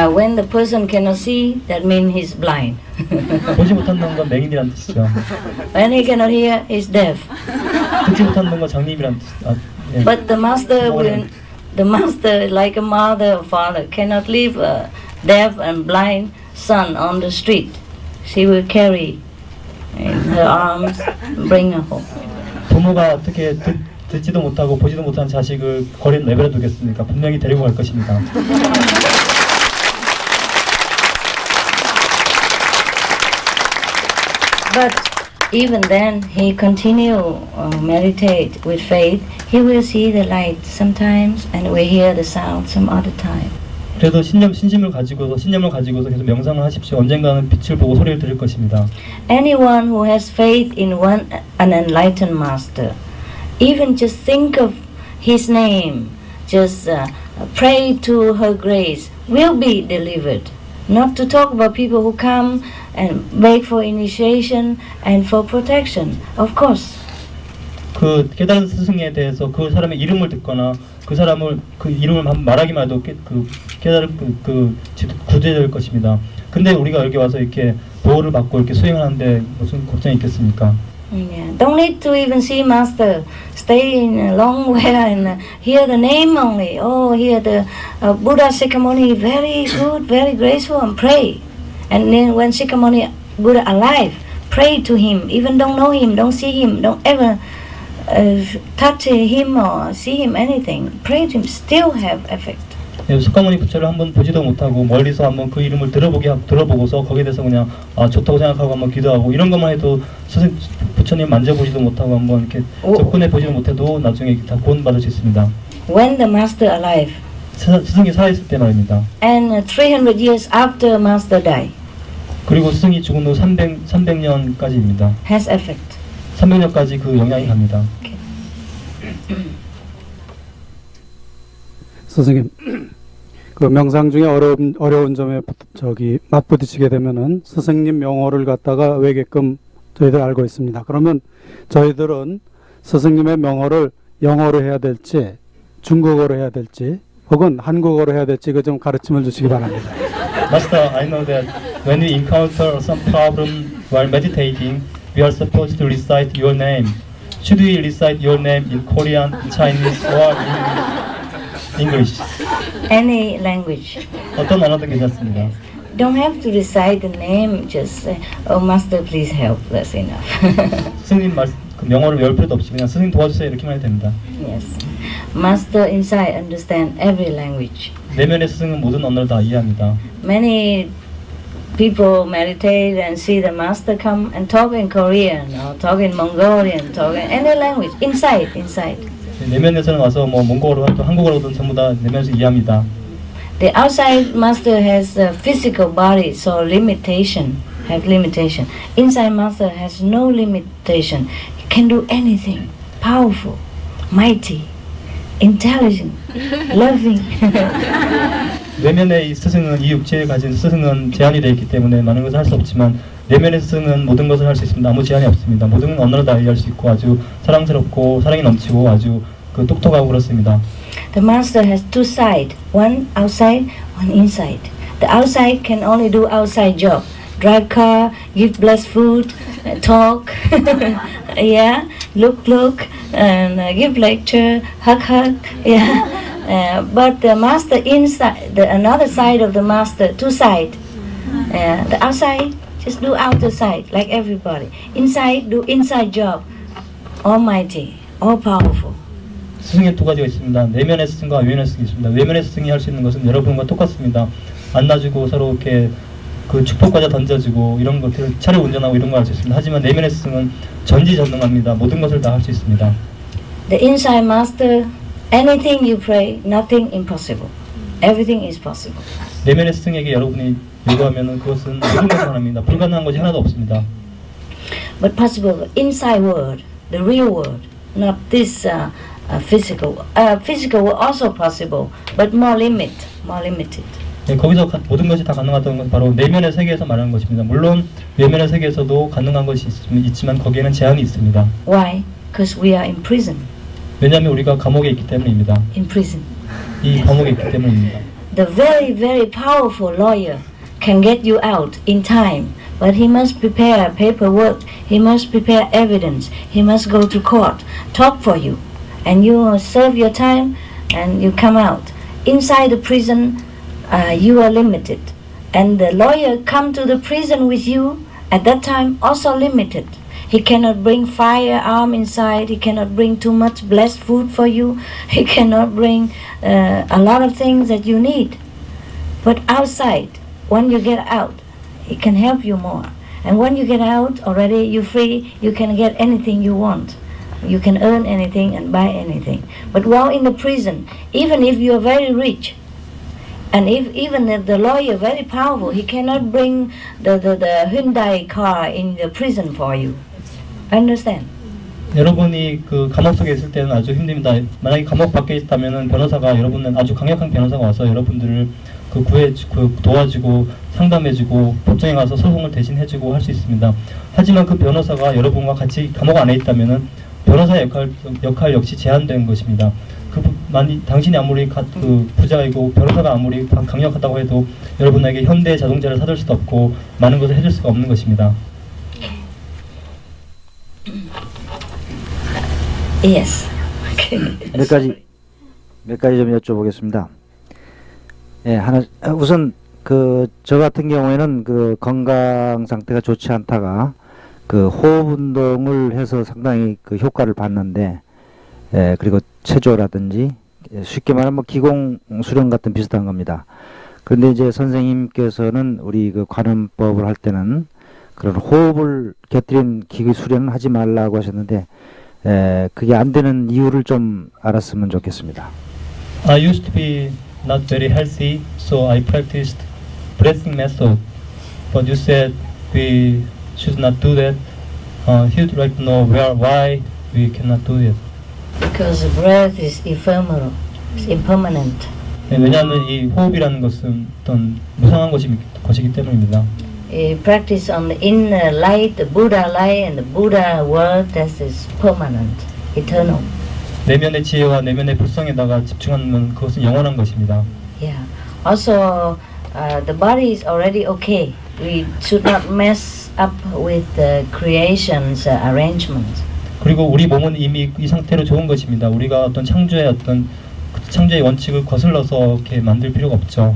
When the person cannot see, that means he's blind. 보지 못한다는 건 맹인이란 뜻이죠. When he cannot hear, he's deaf. 듣지 못한다는 건 장님이란 뜻. 예. But the master, like a mother or father, cannot leave a deaf and blind son on the street. She will carry in her arms, bring her home. 부모가 어떻게 듣지도 못하고 보지도 못한 자식을 거리에 내버려 두겠습니까? 분명히 데리고 갈 것입니다. But even then, he continue meditate with faith. He will see the light sometimes, and will hear the sound some other time. 그래도 신념을 가지고서 계속 명상을 하십시오. 언젠가는 빛을 보고 소리를 들을 것입니다. Anyone who has faith in an enlightened master, even just think of his name, just pray to her grace, will be delivered. Not to talk about people who come and beg for initiation and for protection. Of course. 그 깨달은 스승에 대해서 그 사람의 이름을 듣거나 그 이름을 말하기만 해도 구제될 것입니다. 근데 우리가 여기 와서 이렇게 보호를 받고 이렇게 수행하는데 무슨 걱정이 있겠습니까? Yeah. Don't need to even see master. Stay in a long way and hear the name only. Oh, hear the Buddha Shakyamuni, very good, very graceful, and pray. And then when Shakyamuni Buddha alive, pray to him. Even don't know him, don't see him, don't ever touch him or see him anything. Pray to him, still have effect. 석가모니 부처를 한번 보지도 못하고 멀리서 한번 그 이름을 들어보고서 거기에 대해서 그냥 좋다고 생각하고 한번 기도하고 이런 것만 해도 부처님 만져보지도 못하고 한번 이렇게 접근해 보지도 못해도 나중에 다 구원받을 수 있습니다. When the master alive. 스승이 살아있을 때 말입니다. And 300 years after master die. 그리고 스승이 죽은 후 300년까지입니다. Has effect. 300년까지 그 영향이 갑니다. Okay. 선생님, 그 명상 중에 어려운 점에 맞부딪히게 되면은 스승님 명호를 갖다가 외게끔 저희들 알고 있습니다. 그러면 저희들은 스승님의 명호를 영어로 해야 될지 중국어로 해야 될지 혹은 한국어로 해야 될지 그 좀 가르침을 주시기 바랍니다. Master, I know that when we encounter some problem while meditating, we are supposed to recite your name. Should we recite your name in Korean, Chinese, or in English? Any language. 어떤 언어든 괜찮습니다. Don't have to recite the name. Just say, "Oh, Master, please help." That's enough. 스님 그 명호를 외울 필요도 없이 그냥 스님 도와주세요 이렇게만 해도 됩니다. Yes. Master inside understand every language. 내면의 스승은 모든 언어를 다 이해합니다. Many people meditate and see the master come and talk in Korean or talk in Mongolian, talk in any language inside. 내면에서는 와서 뭐 몽골어로 또 한국어로든 전부 다 내면에서 이해합니다. The outside master has a physical body, so limitation. Inside master has no limitation. He can do anything. Powerful, mighty, intelligent, loving. 내면의 이 스승은 이 육체에 가진 스승은 제한이 되어 있기 때문에 많은 것을 할 수 없지만 내면의 스승은 모든 것을 할 수 있습니다. 아무 제한이 없습니다. 모든 언어를 다 이해할 수 있고 아주 사랑스럽고 사랑이 넘치고 아주 똑똑하고 그렇습니다. The master has two sides, one outside, one inside. The outside can only do outside job. Drive car, give blessed food, talk, yeah, look, and give lecture, hug, yeah. But the master inside, another side of the master, two sides. The outside, just do outer side, like everybody. Inside, do inside job. Almighty, all powerful. 스승의 두 가지가 있습니다. 내면의 스승과 외면의 스승이 있습니다. 외면의 스승이 할 수 있는 것은 여러분과 똑같습니다. 안아주고 서로 이렇게 그 축복과자 던져주고 이런 것들, 차를 운전하고 이런 거 할 수 있습니다. 하지만 내면의 스승은 전지전능합니다. 모든 것을 다 할 수 있습니다. The inside master, anything you pray, nothing impossible. Everything is possible. 내면의 스승에게 여러분이 요구하면은 그것은 모든 것을 가능합니다. 불가능한 것이 하나도 없습니다. But possible, inside world, the real world, not this physical. Physical were also possible, but more limited. 네, 거기서 모든 것이 다 가능하다는 것은 바로 내면의 세계에서 말하는 것입니다. 물론 외면의 세계에서도 가능한 것이 있지만 거기에는 제한이 있습니다. Why? Because we are in prison. 왜냐하면 우리가 감옥에 있기 때문입니다. In prison. 이 감옥에 있기 때문입니다. The very, very powerful lawyer can get you out in time, but he must prepare paperwork, he must prepare evidence, he must go to court, talk for you, and you serve your time and you come out. Inside the prison, you are limited, and the lawyer come to the prison with you at that time also limited. He cannot bring firearm inside, he cannot bring too much blessed food for you, he cannot bring a lot of things that you need. But outside, when you get out, he can help you more. And when you get out, already you're free, you can get anything you want. You can earn anything and buy anything. But while in the prison, even if you are very rich, and even if the lawyer very powerful, he cannot bring the Hyundai car in the prison for you. Understand? 여러분이 그 감옥 속에 있을 때는 아주 힘듭니다. 만약에 감옥 밖에 있다면은 변호사가 여러분은 아주 강력한 변호사가 와서 여러분들을 도와주고 상담해주고 법정에 가서 소송을 대신해주고 할 수 있습니다. 하지만 그 변호사가 여러분과 같이 감옥 안에 있다면은 변호사의 역할 역시 제한된 것입니다. 당신이 아무리 부자이고 변호사가 아무리 강력하다고 해도 여러분에게 현대 자동차를 사줄 수도 없고 많은 것을 해줄 수가 없는 것입니다. Yes. 몇 가지 좀 여쭤보겠습니다. 예, 우선 저 같은 경우에는 건강 상태가 좋지 않다가 호흡 운동을 해서 상당히 효과를 봤는데, 그리고 체조라든지 쉽게 말하면 기공 수련 같은 비슷한 겁니다. 그런데 이제 선생님께서는 우리 관음법을 할 때는 그런 호흡을 곁들인 기구 수련은 하지 말라고 하셨는데, 그게 안 되는 이유를 좀 알았으면 좋겠습니다. I used to be not very healthy, so I practiced breathing method. But you said we should not do that. He would like to know why we cannot do it. Because the breath is ephemeral, it's impermanent. 네, 왜냐하면 이 호흡이라는 것은 어떤 무상한 것이기 때문입니다. Practice on the inner light, the Buddha light, and the Buddha word. That is permanent, eternal. 내면의 지혜와 내면의 불성에다가 집중하면 그것은 영원한 것입니다. Yeah. Also, the body is already okay. We should not mess up with the creation's arrangement. 그리고 우리 몸은 이미 이 상태로 좋은 것입니다. 우리가 어떤 창조의 원칙을 거슬러서 이렇게 만들 필요가 없죠.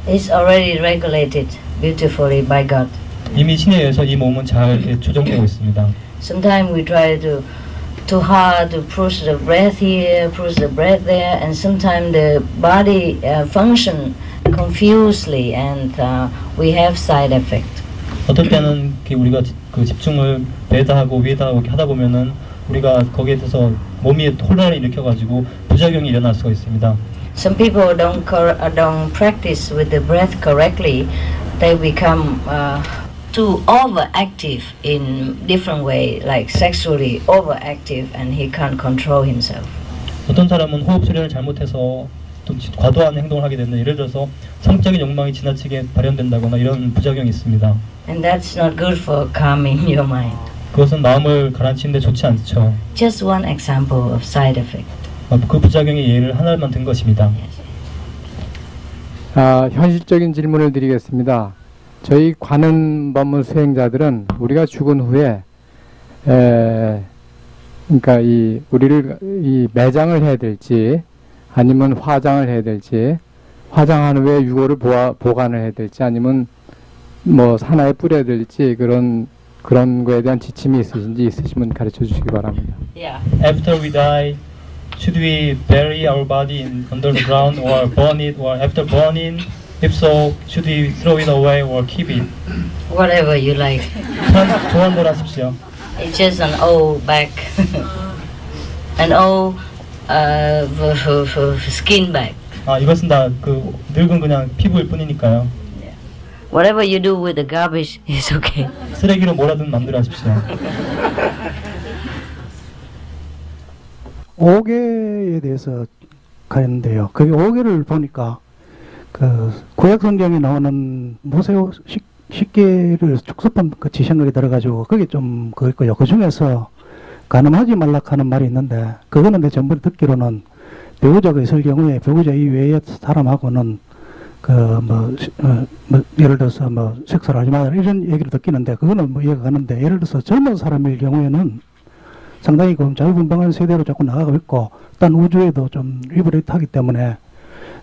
It's already regulated beautifully by God. 이미 신에 의해서 이 몸은 잘 이렇게 조정되고 있습니다. Sometimes we try too hard to push the breath here, push the breath there, and sometimes the body function confusedly, and we have side effect. 어떨 때는 우리가 집중을 배에다 하고 위에다 하고 이렇게 하다 보면은 우리가 거기에 대해서 몸이 혼란을 일으켜가지고 부작용이 일어날 수가 있습니다. Some people don't practice with the breath correctly. They become too overactive in different way, like sexually overactive, and he can't control himself. 어떤 사람은 호흡 수련을 잘못해서 또 과도한 행동을 하게 되는데, 예를 들어서 성적인 욕망이 지나치게 발현된다거나 이런 부작용이 있습니다. And that's not good for calming your mind. 그것은 마음을 가라앉히는데 좋지 않죠. Just one example of side effect. 그 부작용의 예를 하나만 든 것입니다. 현실적인 질문을 드리겠습니다. 저희 관음법문 수행자들은 우리가 죽은 후에 그러니까 우리를 매장을 해야 될지 아니면 화장을 해야 될지, 화장한 후에 유골을 보관을 해야 될지, 아니면 뭐 산하에 뿌려야 될지, 그런 그런 거에 대한 지침이 있으신지 있으시면 가르쳐 주시기 바랍니다. Yeah. After we die, should we bury our body under the ground or burn it, or after burning, if so, should we throw it away or keep it? Whatever you like. 좋아하는 대로 하십시오. It's just an old bag, an old skin bag. 이것은 다 그 늙은 그냥 피부일 뿐이니까요. Whatever you do with the garbage is okay. 쓰레기로 몰아든 마음대로 하십시오. 오계에 대해서 가는데요. 그 오계를 보니까 그 구약 성경에 나오는 모세 십계를 축소판 그 지시한각이 들어가지고 그게 좀 그거 있고요. 그 중에서 간음하지 말라 하는 말이 있는데 그거는 내 전번에 듣기로는 배우자가 있을 경우에 배우자 이외의 사람하고는 예를 들어서 섹스를 하지 마라 이런 얘기를 듣기는데 그거는 이해가 가는데 예를 들어서 젊은 사람일 경우에는 상당히 그 자유분방한 세대로 자꾸 나가고 있고 딴 우주에도 좀 리버레이트하기 때문에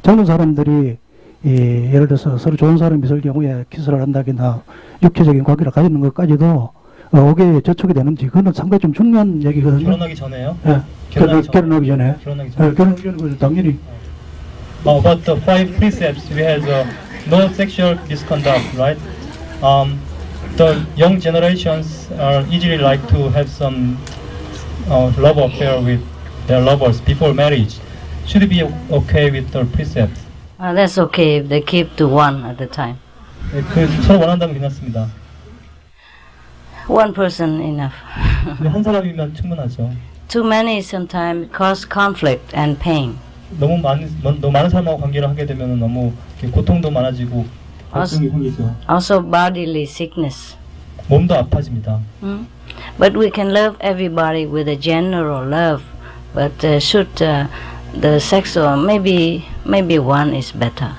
젊은 사람들이 예를 들어서 서로 좋은 사람이 있을 경우에 키스를 한다거나 육체적인 관계를 가지는 것까지도 오게 저촉이 되는지 그거는 상당히 좀 중요한 얘기거든요. 결혼하기 전에요? 네. 결혼하기 전에. 결혼하기 전에. 결혼하기 전에 당연히. About the 5 precepts, we have no sexual misconduct, right? The young generations are easily like to have some love affair with their lovers before marriage. Should it be okay with the precepts? That's okay if they keep to one at a time. 네, 서로 원한다면 괜찮습니다. One person enough. 한 사람이면 충분하죠. Too many sometimes cause conflict and pain. 너무 많은 사람하고 관계를 하게 되면 너무 고통도 많아지고 갈등이 생기죠. Also bodily sickness. 몸도 아파집니다. But we can love everybody with a general love. But should the sexual maybe one is better.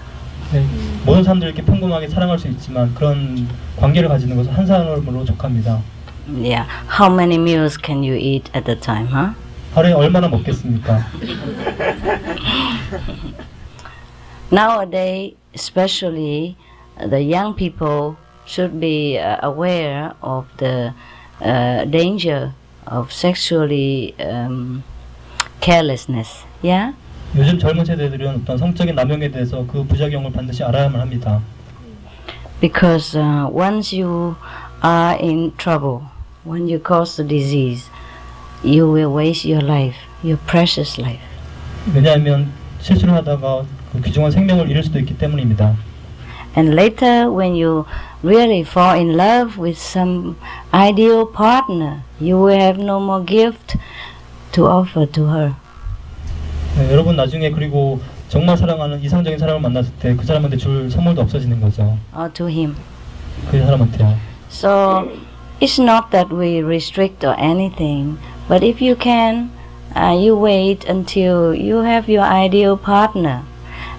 네, 모든 사람들 이렇게 평범하게 사랑할 수 있지만 그런 관계를 가지는 것은 한 사람으로 족합니다. Yeah. How many meals can you eat at a time, huh? 하루에 얼마나 먹겠습니까? Nowadays, especially the young people should be aware of the danger of sexually carelessness. Yeah? 요즘 젊은 세대들은 어떤 성적인 남용에 대해서 그 부작용을 반드시 알아야만 합니다. Because once you are in trouble, when you cause the disease, you will waste your life, your precious life. 왜냐하면 실수를 하다가 그 귀중한 생명을 잃을 수도 있기 때문입니다. And later, when you really fall in love with some ideal partner, you will have no more gift to offer to her. 네, 여러분 나중에 그리고 정말 사랑하는 이상적인 사람을 만났을 때 그 사람한테 줄 선물도 없어지는 거죠. Or to him. 그 사람한테요. So it's not that we restrict or anything, but if you can, you wait until you have your ideal partner,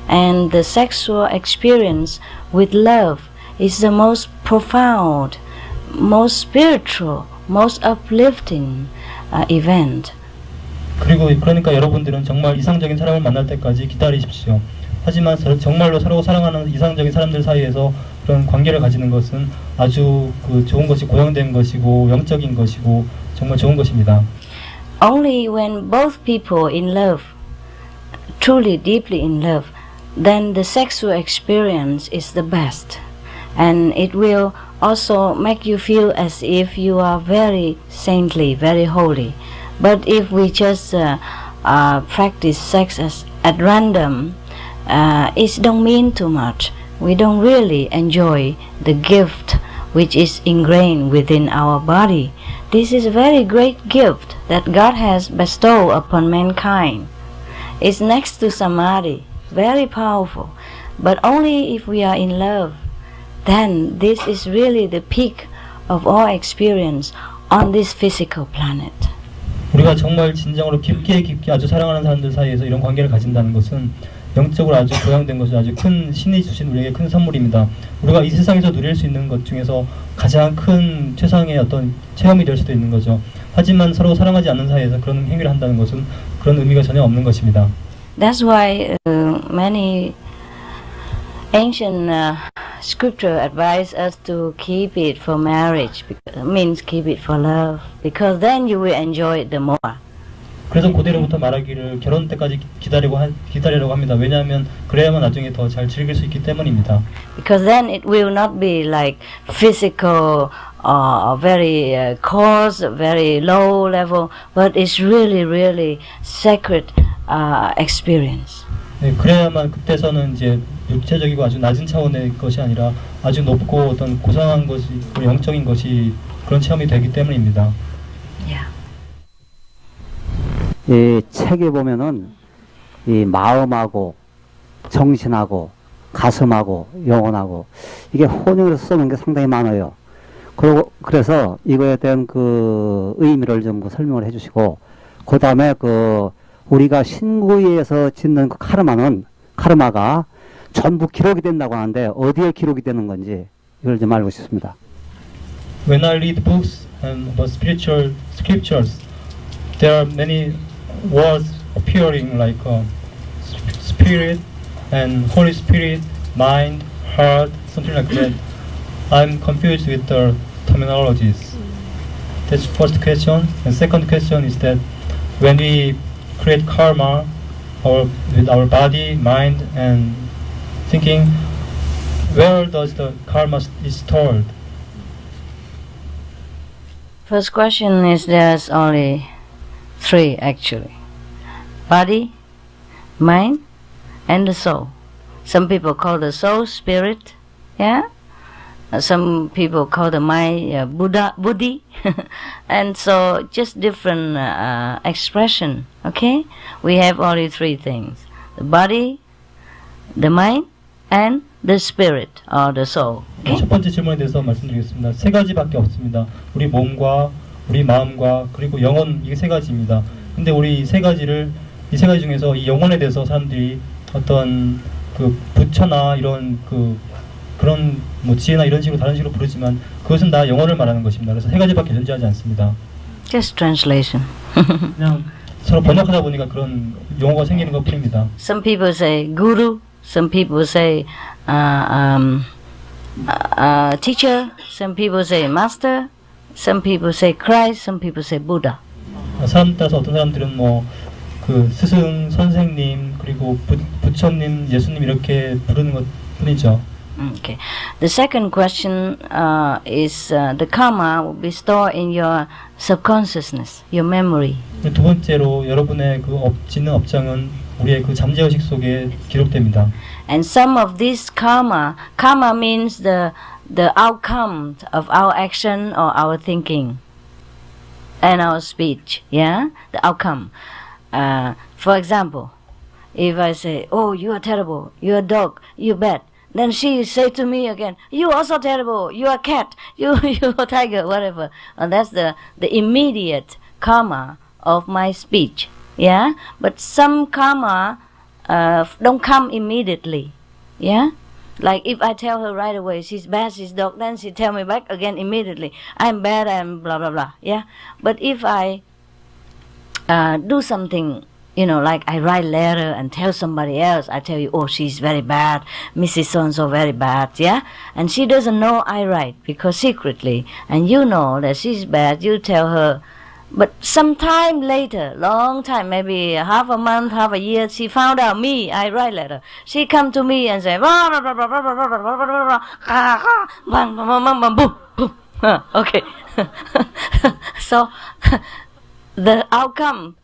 and the sexual experience with love is the most profound, most spiritual, most uplifting event. 그리고 그러니까 여러분들은 정말 이상적인 사람을 만날 때까지 기다리십시오. 하지만 정말로 서로 사랑하는 이상적인 사람들 사이에서 그런 관계를 가지는 것은 아주 좋은 것이 고양된 것이고 영적인 것이고 정말 좋은 것입니다. Only when both people in love, truly deeply in love, then the sexual experience is the best, and it will also make you feel as if you are very saintly, very holy. But if we just practice sex at random, it don't mean too much. We don't really enjoy the gift which is ingrained within our body. This is a very great gift that God has bestowed upon mankind. It's next to samadhi, very powerful. But only if we are in love, then this is really the peak of all experience on this physical planet. 우리가 정말 진정으로 깊게 아주 사랑하는 사람들 사이에서 이런 관계를 가진다는 것은 영적으로 아주 보양된 것이 아주 큰 신이 주신 우리에게 큰 선물입니다. 우리가 이 세상에서 누릴 수 있는 것 중에서 가장 큰 최상의 어떤 체험이 될 수도 있는 거죠. 하지만 서로 사랑하지 않는 사이에서 그런 행위를 한다는 것은 그런 의미가 전혀 없는 것입니다. That's why many ancient Scripture advise us to keep it for marriage, means keep it for love, because then you will enjoy it the more. 그래서 고대로부터 말하기를 결혼 때까지 기다리라고 합니다. 왜냐하면 그래야만 나중에 더 잘 즐길 수 있기 때문입니다. Because then it will not be like physical very coarse, very low level, but it's really, really sacred experience. 네, 그래야만 그때서는 이제 육체적이고 아주 낮은 차원의 것이 아니라 아주 높고 어떤 고상한 것이, 영적인 것이 그런 체험이 되기 때문입니다. Yeah. 이 책에 보면은 이 마음하고 정신하고 가슴하고 영혼하고 이게 혼용해서 써놓은 게 상당히 많아요. 그래서 이거에 대한 그 의미를 좀 설명을 해주시고, 그 다음에 그 우리가 신구에서 짓는 그 카르마가 전부 기록이 된다고 하는데 어디에 기록이 되는 건지 이걸 좀 알고 싶습니다. When I read books and the spiritual scriptures, there are many words appearing like spirit and Holy Spirit, mind, heart, something like that. I'm confused with the terminologies. That's first question. And second question is that when we create karma with our body, mind, and thinking, where does the karma is stored? First question is there's only three actually: body, mind, and the soul. Some people call the soul spirit, yeah. Some people call the mind Buddhi, and so just different expression. Okay, we have only three things: the body, the mind, and the spirit or the soul. Okay? 첫 번째 질문에 대해서 말씀드리겠습니다. 세 가지밖에 없습니다. 우리 몸과 우리 마음과 그리고 영혼, 이게 세 가지입니다. 근데 우리 이 세 가지 중에서 이 영혼에 대해서 사람들이 어떤 그 부처나 이런 그런 뭐 지혜나 이런 식으로 다른 식으로 부르지만 그것은 다 영혼을 말하는 것입니다. 그래서 세 가지밖에 존재하지 않습니다. Just translation. 그냥 서로 번역하다 보니까 그런 용어가 생기는 것 뿐입니다. Some people say guru, some people say teacher, some people say master, some people say Christ, some people say Buddha. 사람 따라서 어떤 사람들은 뭐 그 스승, 선생님, 그리고 부처님, 예수님 이렇게 부르는 것 뿐이죠. Okay. The second question is the karma will be stored in your subconsciousness, your memory. 두 번째로 여러분의 그 짓는 업장은 우리의 그 잠재의식 속에 기록됩니다. And some of this karma means the outcome of our action or our thinking and our speech. Yeah, the outcome. For example, if I say, "Oh, you are terrible. You are a dog. You are bad." Then she say to me again, "You are also terrible. You are a cat. You a tiger, whatever." And that's the immediate karma of my speech. Yeah, but some karma don't come immediately. Yeah, like if I tell her right away she's bad, she's dog, then she tell me back again immediately, "I'm bad, I'm blah blah blah." Yeah, but if I do something, you know, like I write letter and tell somebody else, I tell you, "Oh, she's very bad, Mrs. So-and-so very bad," yeah? And she doesn't know I write, because secretly, and you know that she's bad, you tell her. But sometime later, long time, maybe half a month, half a year, she found out me, I write letter. She come to me and say, okay. So, the outcome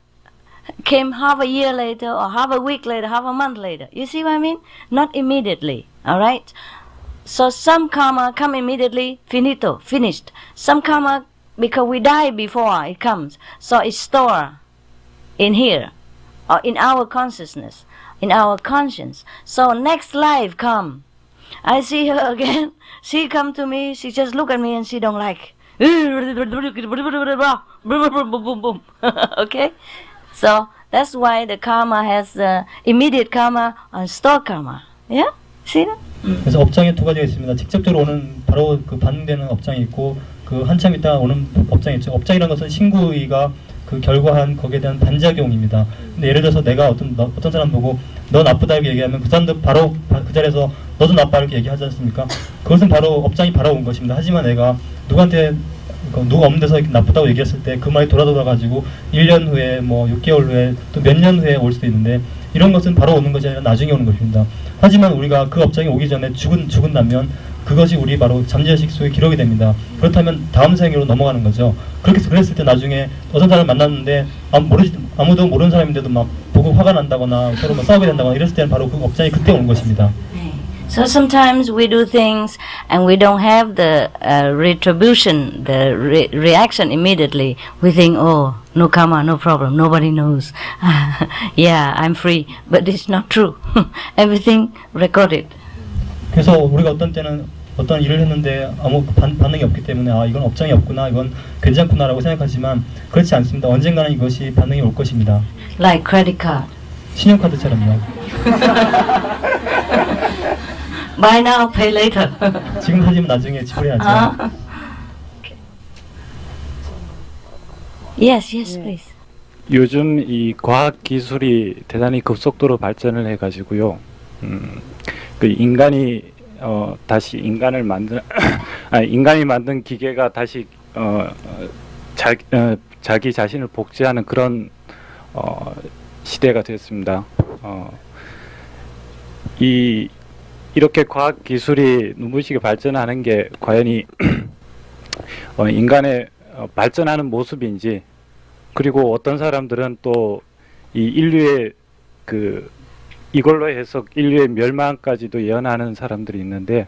came half a year later, or half a week later, half a month later. You see what I mean? Not immediately, all right? So some karma come immediately, finito, finished. Some karma, because we die before it comes, so it's stored in here, or in our consciousness, in our conscience. So next life come, I see her again, she come to me, she just look at me and she don't like. Okay? So that's why the karma has immediate karma and store karma. Yeah? See that? 그래서 업장에 두 가지가 있습니다. 직접적으로 오는 바로 그 반응되는 업장이 있고 그 한참 있다가 오는 업장이 있죠. 업장이라는 것은 신구의가 그 결과한 거기에 대한 반작용입니다. 근데 예를 들어서 내가 어떤 사람 보고 너 나쁘다 이렇게 얘기하면 그 사람도 바로 그 자리에서 너도 나빠 이렇게 얘기하지 않습니까? 그것은 바로 업장이 바라온 것입니다. 하지만 내가 누구한테 누가 없는 데서 나쁘다고 얘기했을 때 그 말이 돌아가지고 1년 후에 뭐 6개월 후에 또 몇 년 후에 올 수도 있는데 이런 것은 바로 오는 것이 아니라 나중에 오는 것입니다. 하지만 우리가 그 업장이 오기 전에 죽은다면 그것이 우리 바로 잠재의식 속에 기록이 됩니다. 그렇다면 다음 생으로 넘어가는 거죠. 그랬을 때 나중에 어떤 사람을 만났는데 아무도 모르는 사람인데도 막 보고 화가 난다거나 서로 막 싸우게 된다거나 이랬을 때는 바로 그 업장이 그때 오는 것입니다. So sometimes we do things and we don't have the retribution, the reaction immediately. We think, oh, no karma, no problem, nobody knows. Yeah, I'm free. But it's not true. Everything recorded. 그래서 우리가 어떤 때는 어떤 일을 했는데 아무 반응이 없기 때문에 아 이건 업장이 없구나, 이건 괜찮구나라고 생각하지만 그렇지 않습니다. 언젠가는 이것이 반응이 올 것입니다. Like credit card. 신용카드처럼요. Buy now, pay later. 지금 사지면 나중에 지불해야죠. Yes, yes, please. 요즘 이 과학 기술이 대단히 급속도로 발전을 해가지고요. 그 인간이 다시 인간을 만든 인간이 만든 기계가 다시 자기 자신을 복제하는 그런 시대가 됐습니다. 이렇게 과학 기술이 눈부시게 발전하는 게 과연히 인간의 발전하는 모습인지, 그리고 어떤 사람들은 또 이 인류의 이걸로 해서 인류의 멸망까지도 예언하는 사람들이 있는데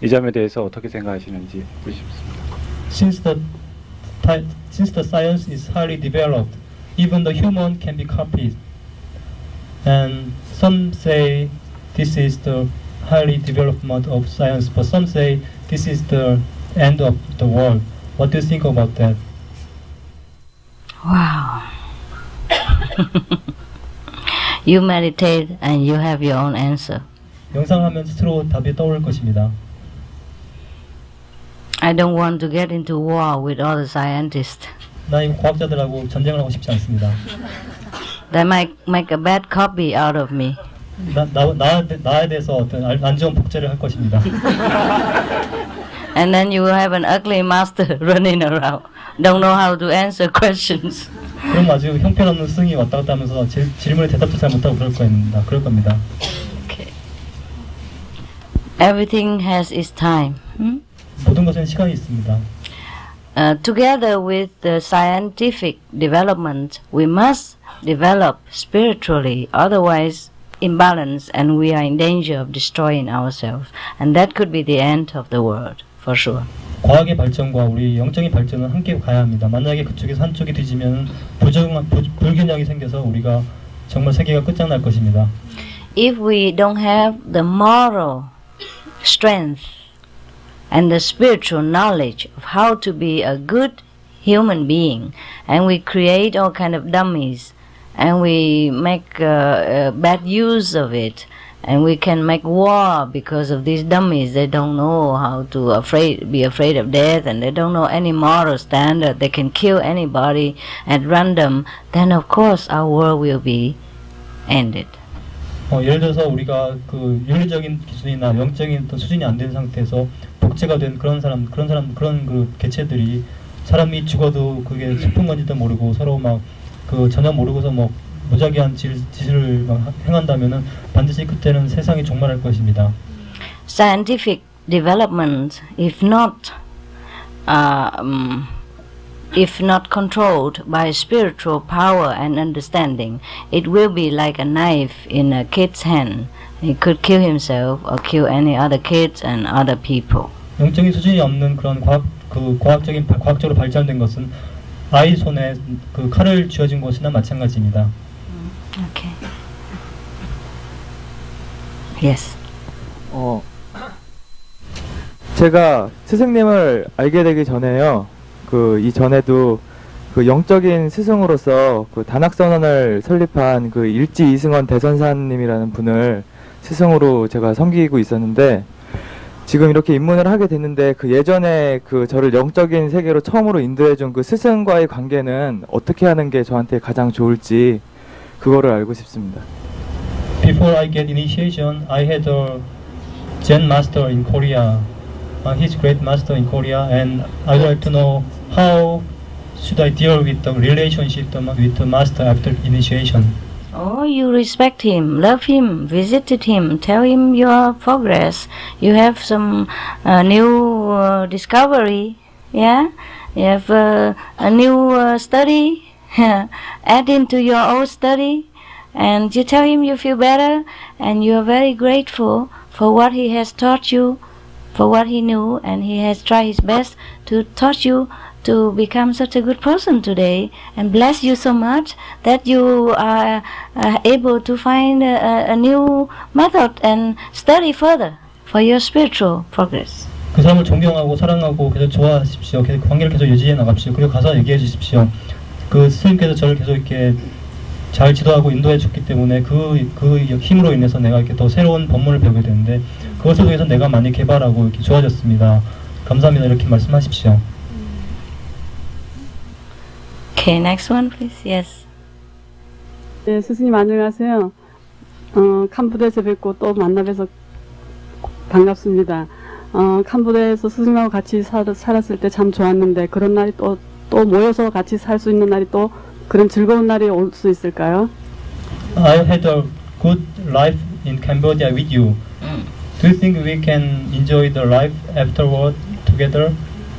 이 점에 대해서 어떻게 생각하시는지 묻고 싶습니다. Since the science is highly developed, even the human can be copied, and some say this is the highly development of science, but some say this is the end of the world. What do you think about that? Wow. You meditate and you have your own answer. 명상하면 스스로 답이 떠오를 것입니다. I don't want to get into war with other scientists. 나 이 과학자들하고 전쟁을 하고 싶지 않습니다. They might make a bad copy out of me. 나에 대해서 어떤 안 좋은 복제를 할 것입니다. And then you will have an ugly master running around. Don't know how to answer questions. 그럼 아주 형편없는 스승이 왔다 갔다 하면서 질문에 대답도 잘 못하고 그럴 겁니다. Okay. Everything has its time. 모든 것은 시간이 있습니다. Together with the scientific development, we must develop spiritually. Otherwise, imbalance, and we are in danger of destroying ourselves. And that could be the end of the world, for sure. 과학의 발전과 우리 영적인 발전은 함께 가야 합니다. 만약에 그쪽에서 한쪽이 뒤지면 불균형이 생겨서 우리가 정말 세계가 끝장날 것입니다. If we don't have the moral strength and the spiritual knowledge of how to be a good human being, and we create all kind of dummies, and we make bad use of it, and we can make war because of these dummies. They don't know how to be afraid of death, and they don't know any moral standard. They can kill anybody at random. Then of course our world will be ended. 예를 들어서 우리가 그 윤리적인 기준이나 영적인 어떤 수준이 안 된 상태에서 복제가 된 그런 그 개체들이 사람이 죽어도 그게 슬픈 건지도 모르고 서로 막 전혀 모르고서 뭐 무작위한 짓을 막 행한다면은 반드시 그때는 세상이 종말할 것입니다. Scientific development, if not controlled by spiritual power and understanding, it will be like a knife in a kid's hand. He could kill himself or kill any other kids and other people. 영적인 수준이 없는 그런 과학적으로 발전된 것은 아이 손에 그 칼을 쥐어진 것이나 마찬가지입니다. Okay. Yes. 제가 스승님을 알게 되기 전에요. 이전에도 그 영적인 스승으로서 그 단학선언을 설립한 그 일지 이승원 대선사님이라는 분을 스승으로 제가 섬기고 있었는데, 지금 이렇게 입문을 하게 됐는데 그 예전에 그 저를 영적인 세계로 처음으로 인도해준 그 스승과의 관계는 어떻게 하는 게 저한테 가장 좋을지 그거를 알고 싶습니다. Before I get initiation, I had a Zen master in Korea. He's great master in Korea, and I'd like to know how should I deal with the relationship with the master after initiation. Oh, you respect him, love him, visited him, tell him your progress. You have some new discovery, yeah? You have a new study, add into your old study, and you tell him you feel better, and you are very grateful for what he has taught you, for what he knew, and he has tried his best to teach you to become such a good person today, and bless you so much that you are able to find a new method and study further for your spiritual progress. 그 사람을 존경하고 사랑하고 계속 좋아하십시오. 계속 관계를 계속 유지해 나갑시오. 그리고 가서 얘기해 주십시오. 그 스님께서 저를 계속 이렇게 잘 지도하고 인도해 줬기 때문에 그 힘으로 인해서 내가 이렇게 더 새로운 법문을 배우게 되는데 그것을 통해서 내가 많이 개발하고 이렇게 좋아졌습니다. 감사합니다. 이렇게 말씀하십시오. Okay, next one, please. Yes. 네, 스승님 안녕하세요. 캄보디아에서 뵙고 또 만나 뵈서 반갑습니다. 캄보디아에서 스승님하고 같이 살았을 때 참 좋았는데 그런 날이 또 모여서 같이 살 수 있는 날이 또 그런 즐거운 날이 올 수 있을까요? I had a good life in Cambodia with you. Do you think we can enjoy the life afterward together?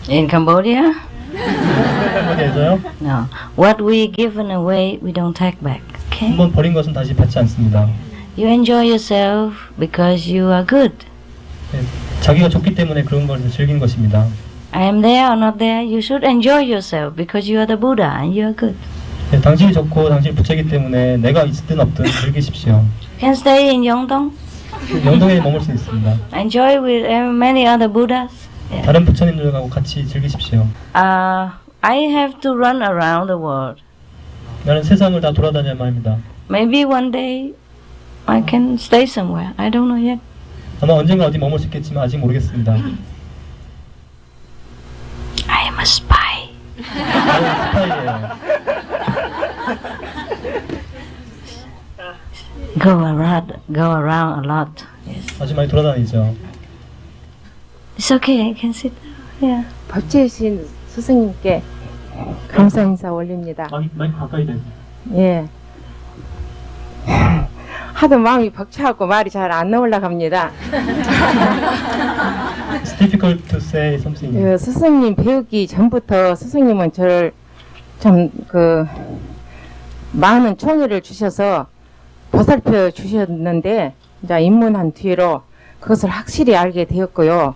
In Cambodia? 캄보디아에서요? No. What we given away, we don't take back. Okay? 한번 버린 것은 다시 받지 않습니다. You enjoy yourself because you are good. 네, 자기가 좋기 때문에 그런 것을 즐긴 것입니다. I am there or not there, you should enjoy yourself because you are the Buddha and you are good. 네, 당신이 좋고 당신이 부처이기 때문에 내가 있든 없든 즐기십시오. You can stay in Yeongdong. 영동에 머물 수 있습니다. Enjoy with many other Buddhas. Yeah. 다른 부처님들하고 같이 즐기십시오. I have to run around the world. 나는 세상을 다 돌아다녀야만 합니다. Maybe one day I can stay somewhere. I don't know yet. 아마 언젠가 어디 머물 수 있겠지만 아직 모르겠습니다. I am a spy. 스파이예요. Go around a lot. Yes. 아주 많이 돌아다니죠. It's okay. I can sit. Yeah. 법제신 스승님께 감사 인사 올립니다. 많이 가까이 돼. 예. 하도 마음이 벅차갖고 말이 잘 안 나올라 합니다. It's difficult to say something. 그 스승님 배우기 전부터 스승님은 저를 참 많은 총애를 주셔서 보살펴 주셨는데 이제 입문한 뒤로 그것을 확실히 알게 되었고요.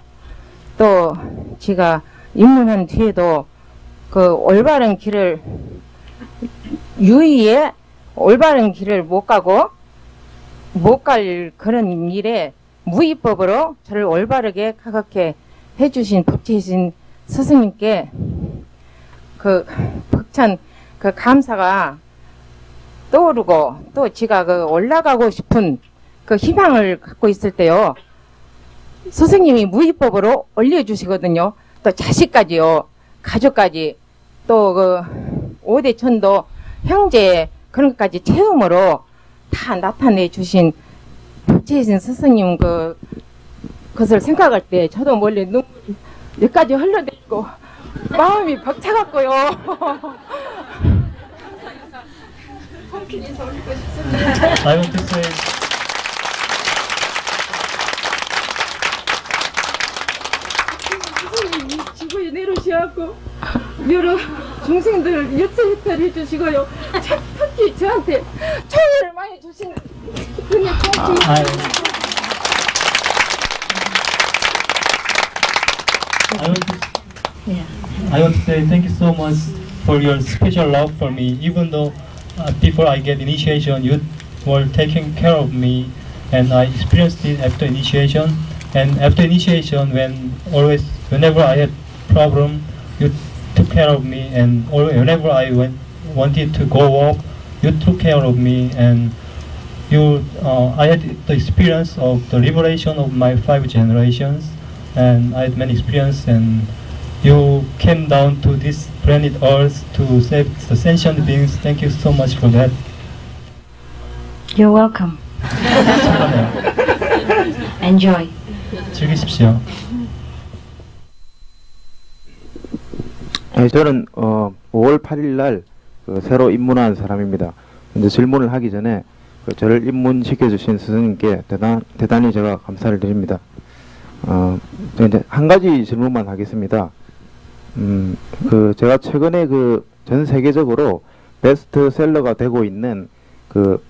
또 제가 입문한 뒤에도 그 올바른 길을 유의에 올바른 길을 못 가고 못 갈 그런 일에 무위법으로 저를 올바르게 가깝게 해주신 법제신 스승님께 그 벅찬 그 감사가 떠오르고 또 제가 그 올라가고 싶은 그 희망을 갖고 있을 때요. 스승님이 무위법으로 올려주시거든요. 또 자식까지요. 가족까지 또 그 오대천도 형제 그런 것까지 체험으로 다 나타내 주신 법제신 스승님 그것을 생각할 때 저도 멀리 눈물이 몇 가지 흘러내리고 마음이 벅차갖고요. I want to say 스승님이 지구에 내려오셔갖고 여러 중생들 여태여태 해주시고요. 특히 저한테 총애를 많이 주신 그냥 I want to say thank you so much for your special love for me. Even though before I get initiation, you were taking care of me, and I experienced it after initiation. And after initiation, whenever I had problem, you took care of me, and whenever I wanted to go walk, you took care of me, and I had the experience of the liberation of my 5 generations, and I had many experience, and you came down to this planet Earth to save the sentient beings. Thank you so much for that. You're welcome. Enjoy. 즐기십시오. 저는 5월 8일 날 새로 입문한 사람입니다. 근데 질문을 하기 전에 저를 입문시켜 주신 스승님께 대단히 제가 감사를 드립니다. 이제 한 가지 질문만 하겠습니다. 제가 최근에 전 세계적으로 베스트셀러가 되고 있는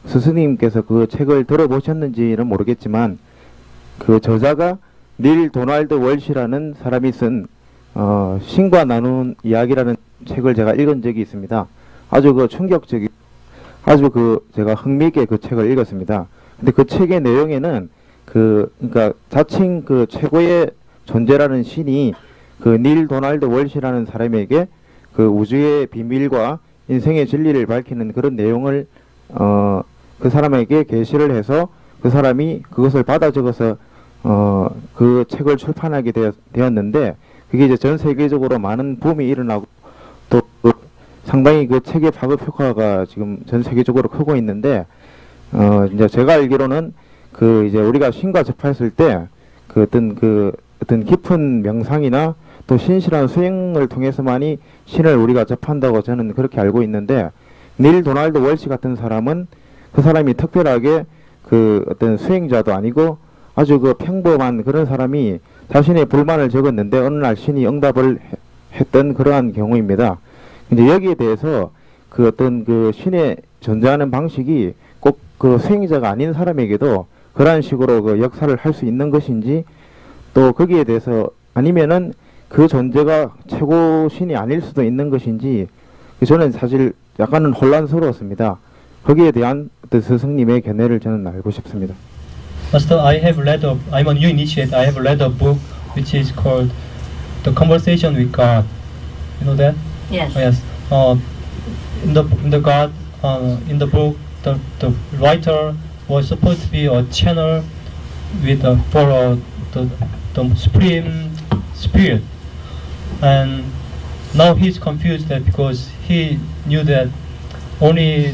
스승님께서 그 책을 들어보셨는지는 모르겠지만 그 저자가 닐 도널드 월시라는 사람이 쓴 신과 나눈 이야기라는 책을 제가 읽은 적이 있습니다. 아주 충격적이고 아주 제가 흥미있게 그 책을 읽었습니다. 근데 그 책의 내용에는 그러니까 자칭 최고의 존재라는 신이 닐 도널드 월시라는 사람에게 우주의 비밀과 인생의 진리를 밝히는 그런 내용을 그 사람에게 계시를 해서 그 사람이 그것을 받아 적어서 그 책을 출판하게 되었는데 그게 이제 전 세계적으로 많은 붐이 일어나고 또 상당히 그 책의 파급 효과가 지금 전 세계적으로 크고 있는데 이제 제가 알기로는 이제 우리가 신과 접했을 때 어떤 깊은 명상이나 또 신실한 수행을 통해서만이 신을 우리가 접한다고 저는 그렇게 알고 있는데 닐 도널드 월시 같은 사람은 그 사람이 특별하게 어떤 수행자도 아니고 아주 평범한 그런 사람이 자신의 불만을 적었는데 어느 날 신이 응답을 했던 그러한 경우입니다. 이제 여기에 대해서 어떤 신의 존재하는 방식이 꼭 수행자가 아닌 사람에게도 그러한 식으로 역사를 할 수 있는 것인지 또 거기에 대해서 아니면은 그 존재가 최고 신이 아닐 수도 있는 것인지 저는 사실 약간은 혼란스러웠습니다. 거기에 대한 어떤 스승님의 견해를 저는 알고 싶습니다. Master, I'm a new initiate. I have read a book which is called The Conversation with God. You know that? Yes. Yes. In the book, the writer was supposed to be a channel for the supreme spirit, and now he's confused because he knew that only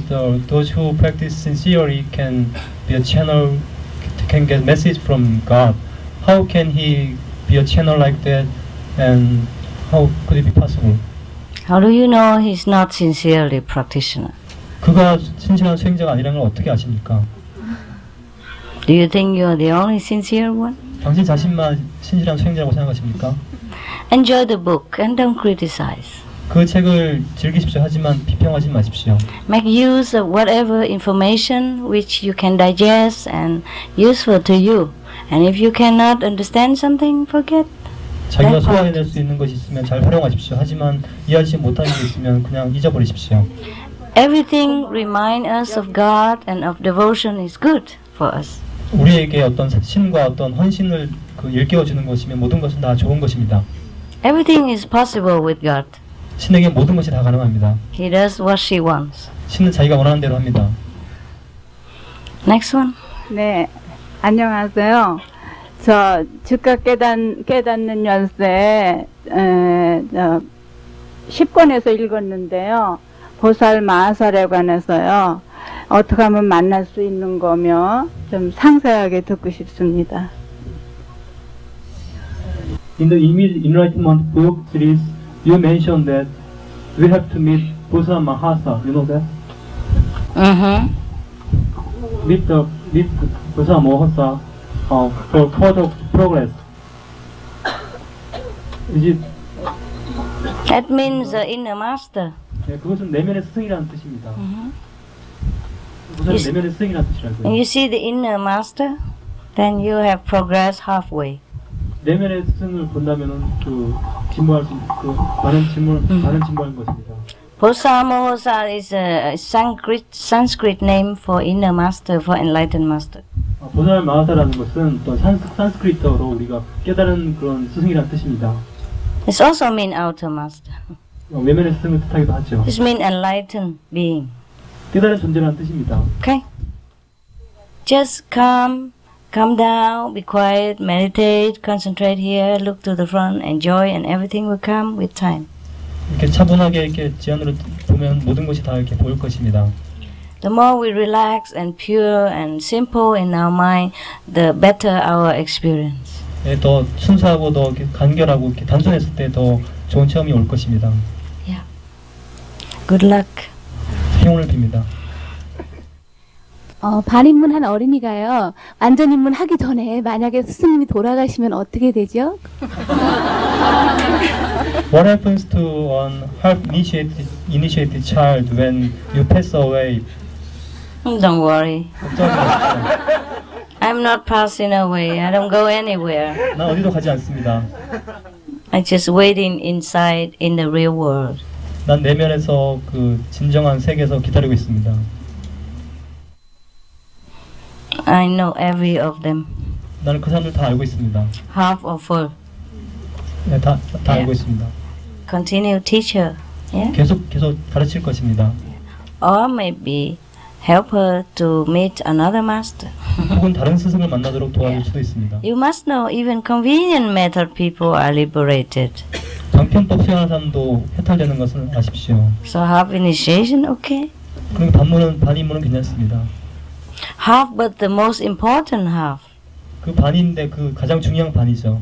those who practice sincerely can be a channel, can get message from God. How can he be a channel like that, and how could it be possible? How do you know he's not sincerely practitioner? 그가 신실한 수행자가 아니라는 걸 어떻게 아십니까? Do you think you're the only sincere one? 당신 자신만 신실한 수행자라고 생각하십니까? Enjoy the book and don't criticize. 그 책을 즐기십시오. 하지만 비평하지 마십시오. Make use of whatever information which you can digest and useful to you. And if you cannot understand something, forget. 자기가 소화해낼 수 있는 것이 있으면 잘 활용하십시오. 하지만 이해하지 못하는 게 있으면 그냥 잊어버리십시오. Everything remind us of God and of devotion is good for us. 우리에게 어떤 신과 어떤 헌신을 일깨워 주는 것이면 모든 것은 다 좋은 것입니다. Everything is possible with God. 신에게 모든 것이 다 가능합니다. He does what she wants. 신은 자기가 원하는 대로 합니다. Next one. 네, 안녕하세요. 저 즉각 깨닫는 연세 10권에서 읽었는데요. 보살 마하살에 관해서요. 어떻게 하면 만날 수 있는 거며 좀 상세하게 듣고 싶습니다. In the Immediate Enlightenment book series, you mentioned that we have to meet Bosal Mahasa. You know that? Meet Bosal Mahasa for further progress. Is it? That means the inner master. 네, 그것은 내면의 스승이라는 뜻입니다. 보살은 내면의 스승이라는 뜻이라고요. And you see the inner master, then you have progressed halfway. 내면의 스승을 본다면은 진보할 수 많은 진보하는 것입니다. Bosal Mahasa is a Sanskrit name for inner master, for enlightened master. 보살 마하사라는 것은 또 산스크리트어로 우리가 깨달은 그런 스승이라는 뜻입니다. It also mean outer master. 외면의 스승을 뜻하기도 하죠. It mean enlightened being. 깨달은 존재라는 뜻입니다. Okay. Just calm down, be quiet, meditate, concentrate here, look to the front, enjoy, and everything will come with time. 이렇게 차분하게 이렇게 지안으로 보면 모든 것이 다 이렇게 보일 것입니다. The more we relax and pure and simple in our mind, the better our experience. 더 순수하고 더 간결하고 이렇게 단순했을 때 더 좋은 체험이 올 것입니다. Yeah. Good luck. 행운을 빕니다. 반입문한 어린이가요. 완전 입문하기 전에 만약에 스승님이 돌아가시면 어떻게 되죠? What happens to an half initiated child when you pass away? Don't worry. I'm not passing away. I don't go anywhere. 난 어디도 가지 않습니다. I'm just waiting inside in the real world. 난 내면에서 그 진정한 세계에서 기다리고 있습니다. I know every of them. 나는 그 사람들 다 알고 있습니다. Half or full. 네, 다 알고 있습니다. Continue teacher. Yeah? 계속 가르칠 것입니다. Or maybe help her to meet another master. 혹은 다른 스승을 만나도록 도와줄 수도 있습니다. You must know even convenient method people are liberated. 방편법 수행하는 사람도 해탈되는 것을 아십시오. So half initiation, okay? 그리고 반입문은 괜찮습니다. Half, but the most important half. 그 반인데 그 가장 중요한 반이죠.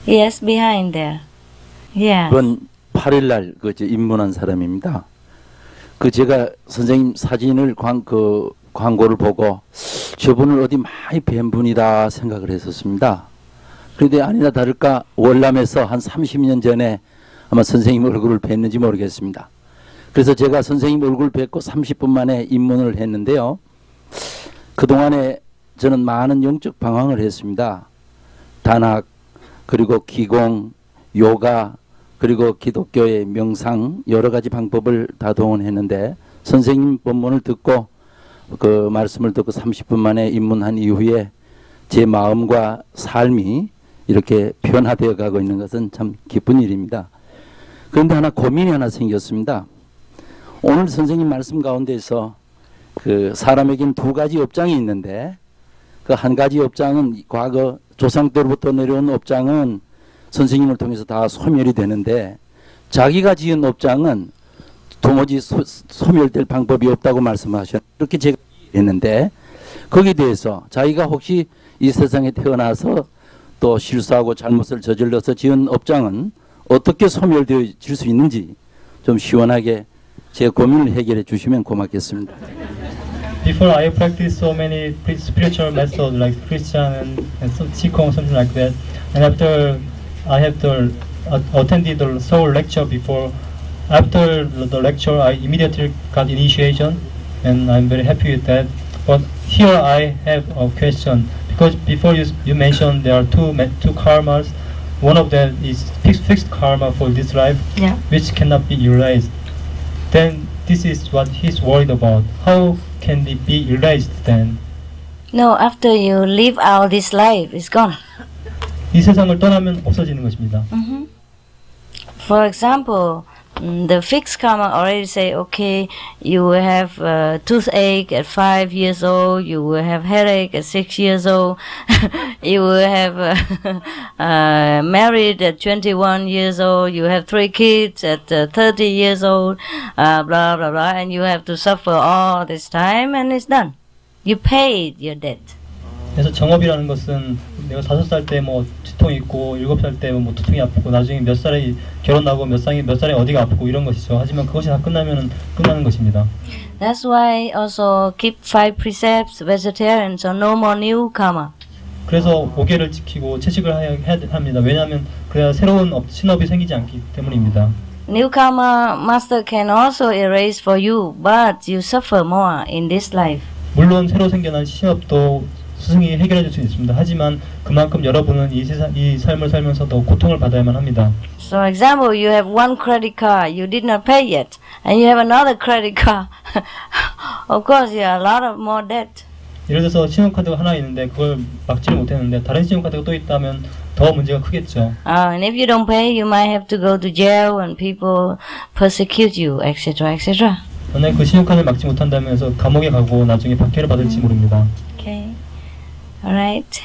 Yes, behind there. Yeah. 이번 8일날 입문한 사람입니다. 제가 선생님 사진을 광고를 보고 저분을 어디 많이 뵌 분이다 생각을 했었습니다. 그런데 아니나 다를까 월남에서 한 30년 전에 아마 선생님 얼굴을 뵀는지 모르겠습니다. 그래서 제가 선생님 얼굴 뵙고 30분 만에 입문을 했는데요. 그동안에 저는 많은 영적 방황을 했습니다. 단학, 그리고 기공, 요가, 그리고 기독교의 명상 여러 가지 방법을 다 동원했는데 선생님 법문을 듣고 그 말씀을 듣고 30분 만에 입문한 이후에 제 마음과 삶이 이렇게 변화되어 가고 있는 것은 참 기쁜 일입니다. 그런데 고민이 하나 생겼습니다. 오늘 선생님 말씀 가운데서 사람에겐 두 가지 업장이 있는데 그 한 가지 업장은 과거 조상 때로부터 내려온 업장은 선생님을 통해서 다 소멸이 되는데 자기가 지은 업장은 도무지 소멸될 방법이 없다고 말씀하셨는데 그렇게 제가 했는데 거기에 대해서 자기가 혹시 이 세상에 태어나서 또 실수하고 잘못을 저질러서 지은 업장은 어떻게 소멸되어질 수 있는지 좀 시원하게 제 고민을 해결해 주시면 고맙겠습니다. Before I practiced so many spiritual methods like Christian and Qigong, something like that, and after I have attended the Seoul lecture before, after the lecture I immediately got initiation, and I'm very happy with that. But here I have a question, because before you mentioned there are two karmas. One of them is fixed karma for this life, yeah, which cannot be erased. Then this is what he's worried about. How can it be erased then? No, after you live out this life, it's gone. 이 세상을 떠나면 없어지는 것입니다. For example, the fixed karma already say, okay, you will have toothache at 5 years old, you will have headache at 6 years old, you will have married at 21 years old, you have 3 kids at 30 years old, blah, blah, blah, and you have to suffer all this time, and it's done. You paid your debt. 그래서 정업이라는 것은 내가 5살 때 뭐 두통이 있고 7살 때 뭐 두통이 아프고 나중에 몇 살에 결혼하고 몇 살에 어디가 아프고 이런 것이죠. 하지만 그것이 다 끝나면은 끝나는 것입니다. That's why also keep 5 precepts, vegetarian, so no more new karma. 그래서 5개를 지키고 채식을 해야 합니다. 왜냐하면 그래야 새로운 신업이 생기지 않기 때문입니다. New karma master can also erase for you, but you suffer more in this life. 물론 새로 생겨난 신업도 스승이 해결해 줄 수 있습니다. 하지만 그만큼 여러분은 이 삶을 살면서 더 고통을 받아야만 합니다. So example, you have one credit card, you did not pay yet, and you have another credit card. Of course, you have a lot of more debt. 예를 들어서 신용카드가 하나 있는데 그걸 막지를 못했는데 다른 신용카드가 또 있다면 더 문제가 크겠죠. And if you don't pay, you might have to go to jail and people persecute you, etc., etc. 만약 그 신용카드를 막지 못한다면서 감옥에 가고 나중에 박해를 받을지 모릅니다. Okay. Alright.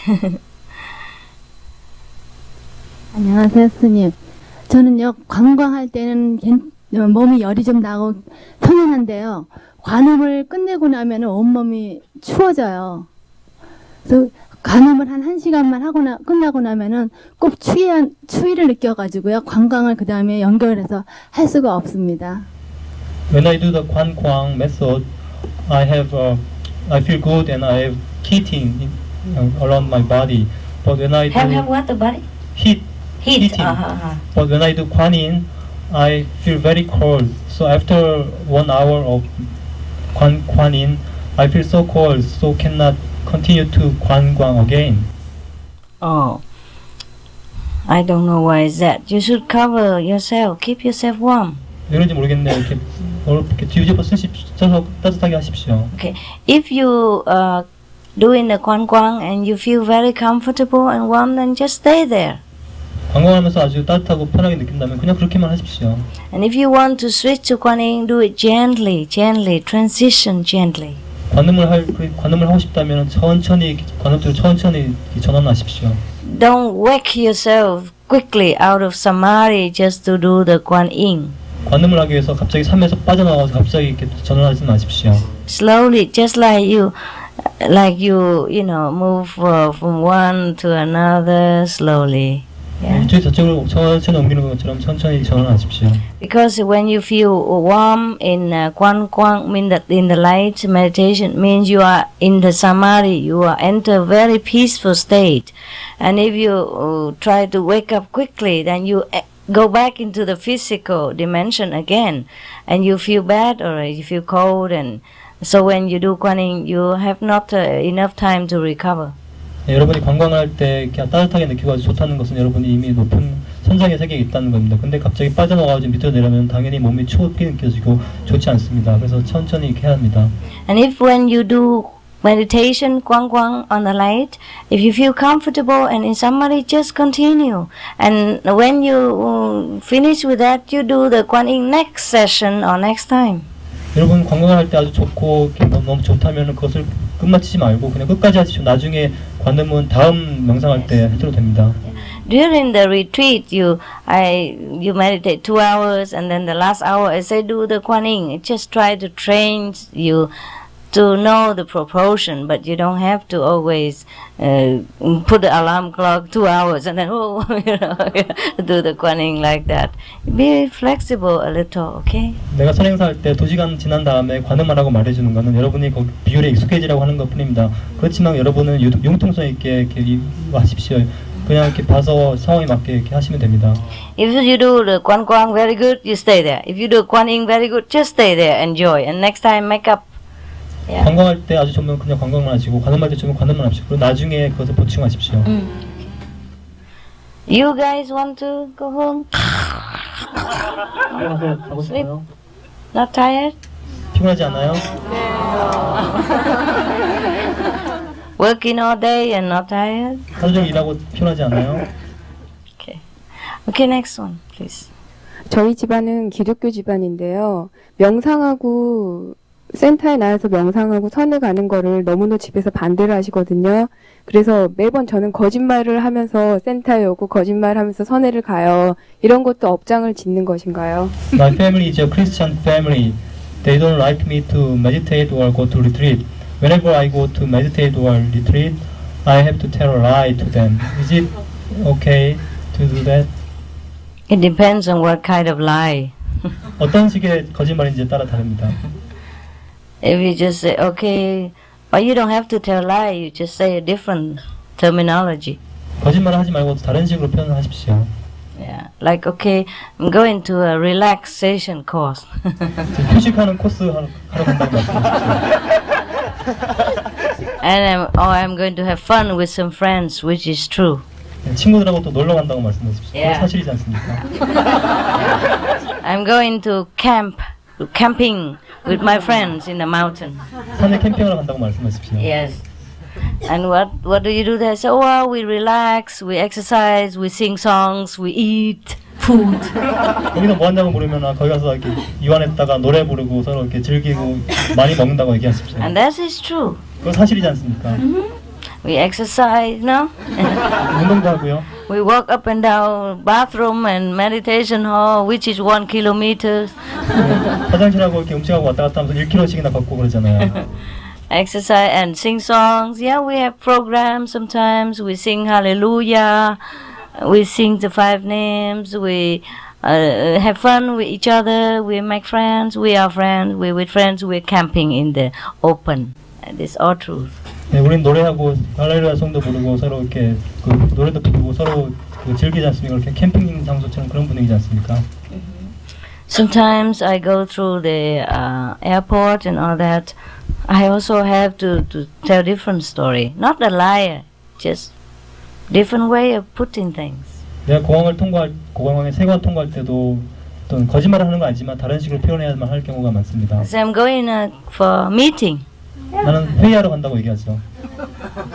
안녕하세요, 스님. 저는요, 관광할 때는 몸이 열이 좀 나고 편안한데요. 관음을 끝내고 나면 온몸이 추워져요. 그래서 간음을 한 1시간만 하거나 끝나고 나면은 꼭 추위를 느껴가지고요. 관광을 그 다음에 연결해서 할 수가 없습니다. When I do the 관광 method, I feel good and I have heating around my body. But when I do have what the body? Heating. But when I do 관인, I feel very cold. So after 1 hour of 관인, I feel so cold, so cannot continue to 관광 again. Oh, I don't know why is that. You should cover yourself, keep yourself warm. 왜 그런지 모르겠네요. 이렇게 뒤집어 써서 따뜻하게 하십시오. Okay, if you doing the 관광 and you feel very comfortable and warm, then just stay there. 관광하면서 아주 따뜻하고 편하게 느낀다면 그냥 그렇게만 하십시오. And if you want to switch to 관인, do it gently, transition gently. 관음을 하고 싶다면 천천히 관음대로 천천히 전환하십시오. Don't wake yourself quickly out of samadhi just to do the 관인. 관음을 하기 위해서 갑자기 삶에서 빠져나와서 갑자기 이렇게 전환하지 마십시오. Slowly, just like you know, move from one to another slowly. Yeah. 이쪽 저쪽으로 천천히 옮기는 것처럼 천천히 전환하십시오. Because when you feel warm in 관광, mean that in the light meditation means you are in the samadhi, you are enter a very peaceful state. And if you try to wake up quickly, then you go back into the physical dimension again, and you feel bad or you feel cold, and so when you do 관인, you have not enough time to recover. 여러분이 관광을 할 때 이렇게 따뜻하게 느끼고 아주 좋다는 것은 여러분이 이미 높은 선상의 세계에 있다는 겁니다. 근데 갑자기 빠져나가서 밑으로 내려면 당연히 몸이 추웠게 느껴지고 좋지 않습니다. 그래서 천천히 이렇게 해야 합니다. And if when you do meditation 관광 on the light, if you feel comfortable and in samadhi, just continue. And when you finish with that, you do the 관인 next session or next time. 여러분 관광을 할 때 아주 좋고 너무 좋다면 그것을 끝마치지 말고 그냥 끝까지 하십시오. 나중에 관음은 다음 명상할 때 해도 됩니다. During the retreat, you meditate 2 hours, and then the last hour I say do the 관인. Just try to train you to know the proportion, but you don't have to always put the alarm clock 2 hours and then do the 관인 like that. Be flexible a little, okay? 내가 선행사할 때 2시간 지난 다음에 관음하라고 말해주는 것은 여러분이 그 비율에 익숙해지라고 하는 것뿐입니다. 그렇지만 여러분은 융통성 있게 이렇게 하십시오. 그냥 이렇게 봐서 상황에 맞게 이렇게 하시면 됩니다. If you do the 관광 very good, you stay there. If you do 관인 very good, just stay there, enjoy, and next time make up. Yeah. 관광할 때 아주 좋으면 그냥 관광만 하시고 관음할 때 좋으면 관음만 하십시오. 그리고 나중에 그것을 보충하십시오. You guys want to go home? Sleep? Not tired? 피곤하지 않아요? Working all day and not tired? 하루 종일 일하고 피곤하지 않아요? Okay, next one, please. 저희 집안은 기독교 집안인데요. 명상하고 센터에 나와서 명상하고 선을 가는 거를 너무나 집에서 반대를 하시거든요. 그래서 매번 저는 거짓말을 하면서 센터에 오고 거짓말하면서 선회를 가요. 이런 것도 업장을 짓는 것인가요? My family is a Christian family. They don't like me to meditate or go to retreat. Whenever I go to meditate or retreat, I have to tell a lie to them. Is it okay to do that? It depends on what kind of lie. 어떤 식의 거짓말인지에 따라 다릅니다. If you just say, okay, but you don't have to tell lie, you just say a different terminology. 거짓말을 하지 말고 다른 식으로 표현하십시오. Yeah, like okay, I'm going to a relaxation course. 휴식하는 코스 하러 간다고 말씀하십시오. And I'm going to have fun with some friends, which is true. 친구들하고 또 놀러 간다고 말씀하십시오. Yeah. 사실이지 않습니까? I'm going to camping with my friends in the mountain. 산에 캠핑하러 간다고 말씀하십시오. Yes. And what do you do there? So, well, we relax, we exercise, we sing songs, we eat food. 거기서 뭐 한다고 물으면 거기 가서 이렇게 이완했다가 노래 부르고 서로 이렇게 즐기고 많이 먹는다고 얘기하십시오. And that is true. 그건 사실이지 않습니까? We exercise, no? 운동도 하고요. We walk up and down bathroom and meditation hall, which is 1 kilometer. 화장실하고 이렇게 음식하고 왔다 갔다 하면서 1km씩이나 걷고 그러잖아요. exercise and sing songs. Yeah, we have programs sometimes. We sing Hallelujah. We sing the 5 names. We have fun with each other. We make friends. We are friends. We're with friends. We're camping in the open. This is all truth. 네, 우린 노래하고 할렐루야 성도 부르고 서로 이렇게 그 노래도 부르고 서로 그 즐기지 않습니까? 이렇게 캠핑 장소처럼 그런 분위기지 않습니까? Sometimes I go through the airport and all that. I also have to tell different story. Not a liar, just different way of putting things. 내가 공항에 세관 통과할 때도 어떤 거짓말을 하는 건 아니지만 다른 식으로 표현해야만 할 경우가 많습니다. So I'm going for meeting. 나는 회의하러 간다고 얘기하죠.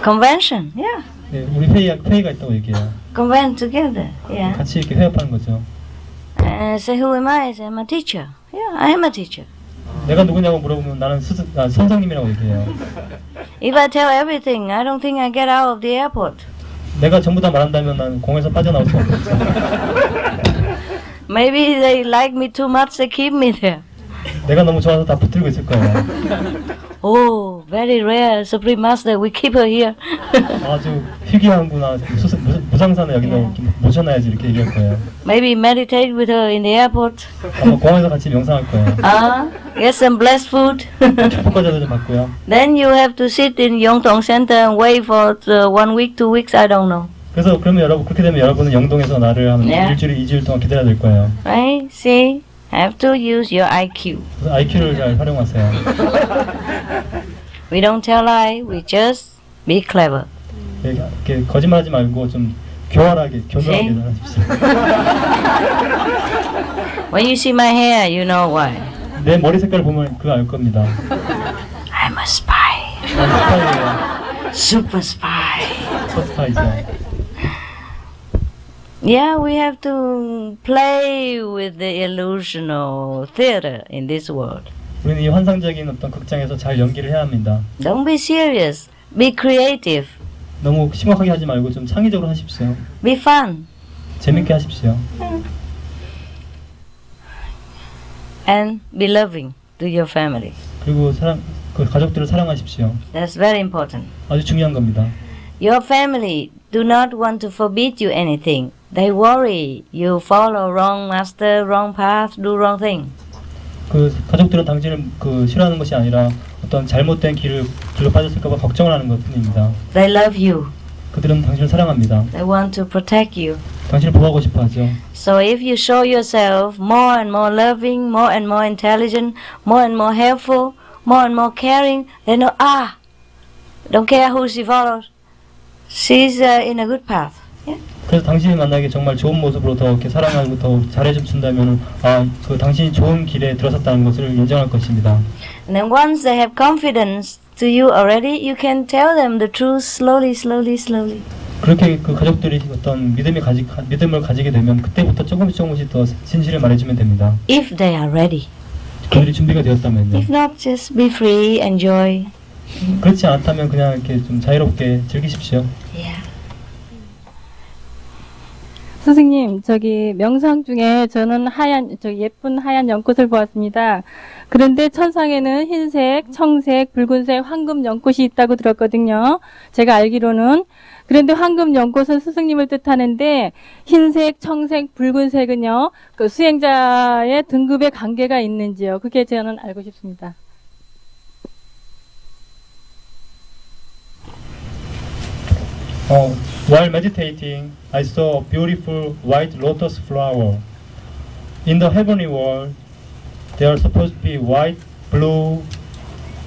Convention, yeah. 네, 우리 회의가 있다고 얘기해요. Convent together, yeah. 같이 이렇게 회합하는 거죠. Say, who am I? I say, I'm a teacher. Yeah, I am a teacher. 내가 누구냐고 물어보면 나는 선생님이라고 얘기해요. If I tell everything, I don't think I get out of the airport. 내가 전부 다 말한다면 난 공항에서 빠져나올 수 없겠죠. Maybe they like me too much, they keep me there. 내가 너무 좋아서 다 붙들고 있을 거예요. Oh, very rare, Supreme Master. We keep her here. 아주 희귀한구나. 무상사는 여기다 모셔놔야지 이렇게 얘기할 거예요. Maybe meditate with her in the airport. 아마 공항에서 같이 명상할 거예요. Get some blessed food. 축복 과자도 좀 받고요. Then you have to sit in Yongtong Center and wait for 1 week, 2 weeks. I don't know. 그래서 그러면 그렇게 되면 여러분은 영동에서 나를 한 일주일, 2주일 동안 기다려야 될 거예요. Right? See? Have to use your IQ. 그래서 IQ를 잘 활용하세요. We don't tell lie. We just be clever. 이렇게 거짓말하지 말고 좀 교활하게 하십시오. When you see my hair, you know why. 내 머리 색깔 보면 그거 알 겁니다. I'm a spy. 스파이예요. Super spy. 스파이죠. Yeah, we have to play with the illusional theater in this world. 우리는 이 환상적인 어떤 극장에서 잘 연기를 해야 합니다. Don't be serious. Be creative. 너무 심각하게 하지 말고 좀 창의적으로 하십시오. Be fun. 재밌게 하십시오. And be loving to your family. 그리고 그 가족들을 사랑하십시오. That's very important. 아주 중요한 겁니다. Your family do not want to forbid you anything. They worry you follow wrong master, wrong path, do wrong thing. 그 가족들은 당신을 싫어하는 것이 아니라 어떤 잘못된 길로 빠졌을까봐 걱정을 하는 것뿐입니다. They love you. 그들은 당신을 사랑합니다. They want to protect you. 당신을 보호하고 싶어하죠. So if you show yourself more and more loving, more and more intelligent, more and more helpful, more and more caring, they know, don't care who she follows. She's in a good path. Yeah? 그래서 당신이 만약에 정말 좋은 모습으로 더 이렇게 사랑하고 더 잘해준다면 그 당신이 좋은 길에 들어섰다는 것을 인정할 것입니다. And then once they have confidence to you already, you can tell them the truth slowly, slowly, slowly. 그렇게 그 가족들이 어떤 믿음을 가지게 되면 그때부터 조금씩 더 진실을 말해주면 됩니다. If they are ready. 그들이 준비가 되었다면요. If not, just be free, enjoy. 그렇지 않다면 그냥 이렇게 좀 자유롭게 즐기십시오. Yeah. 선생님, 명상 중에 저는 예쁜 하얀 연꽃을 보았습니다. 그런데 천상에는 흰색, 청색, 붉은색, 황금 연꽃이 있다고 들었거든요. 제가 알기로는. 그런데 황금 연꽃은 스승님을 뜻하는데 흰색, 청색, 붉은색은요. 그 수행자의 등급의 관계가 있는지요. 그게 저는 알고 싶습니다. While meditating, I saw a beautiful white lotus flower. In the heavenly world, there are supposed to be white, blue,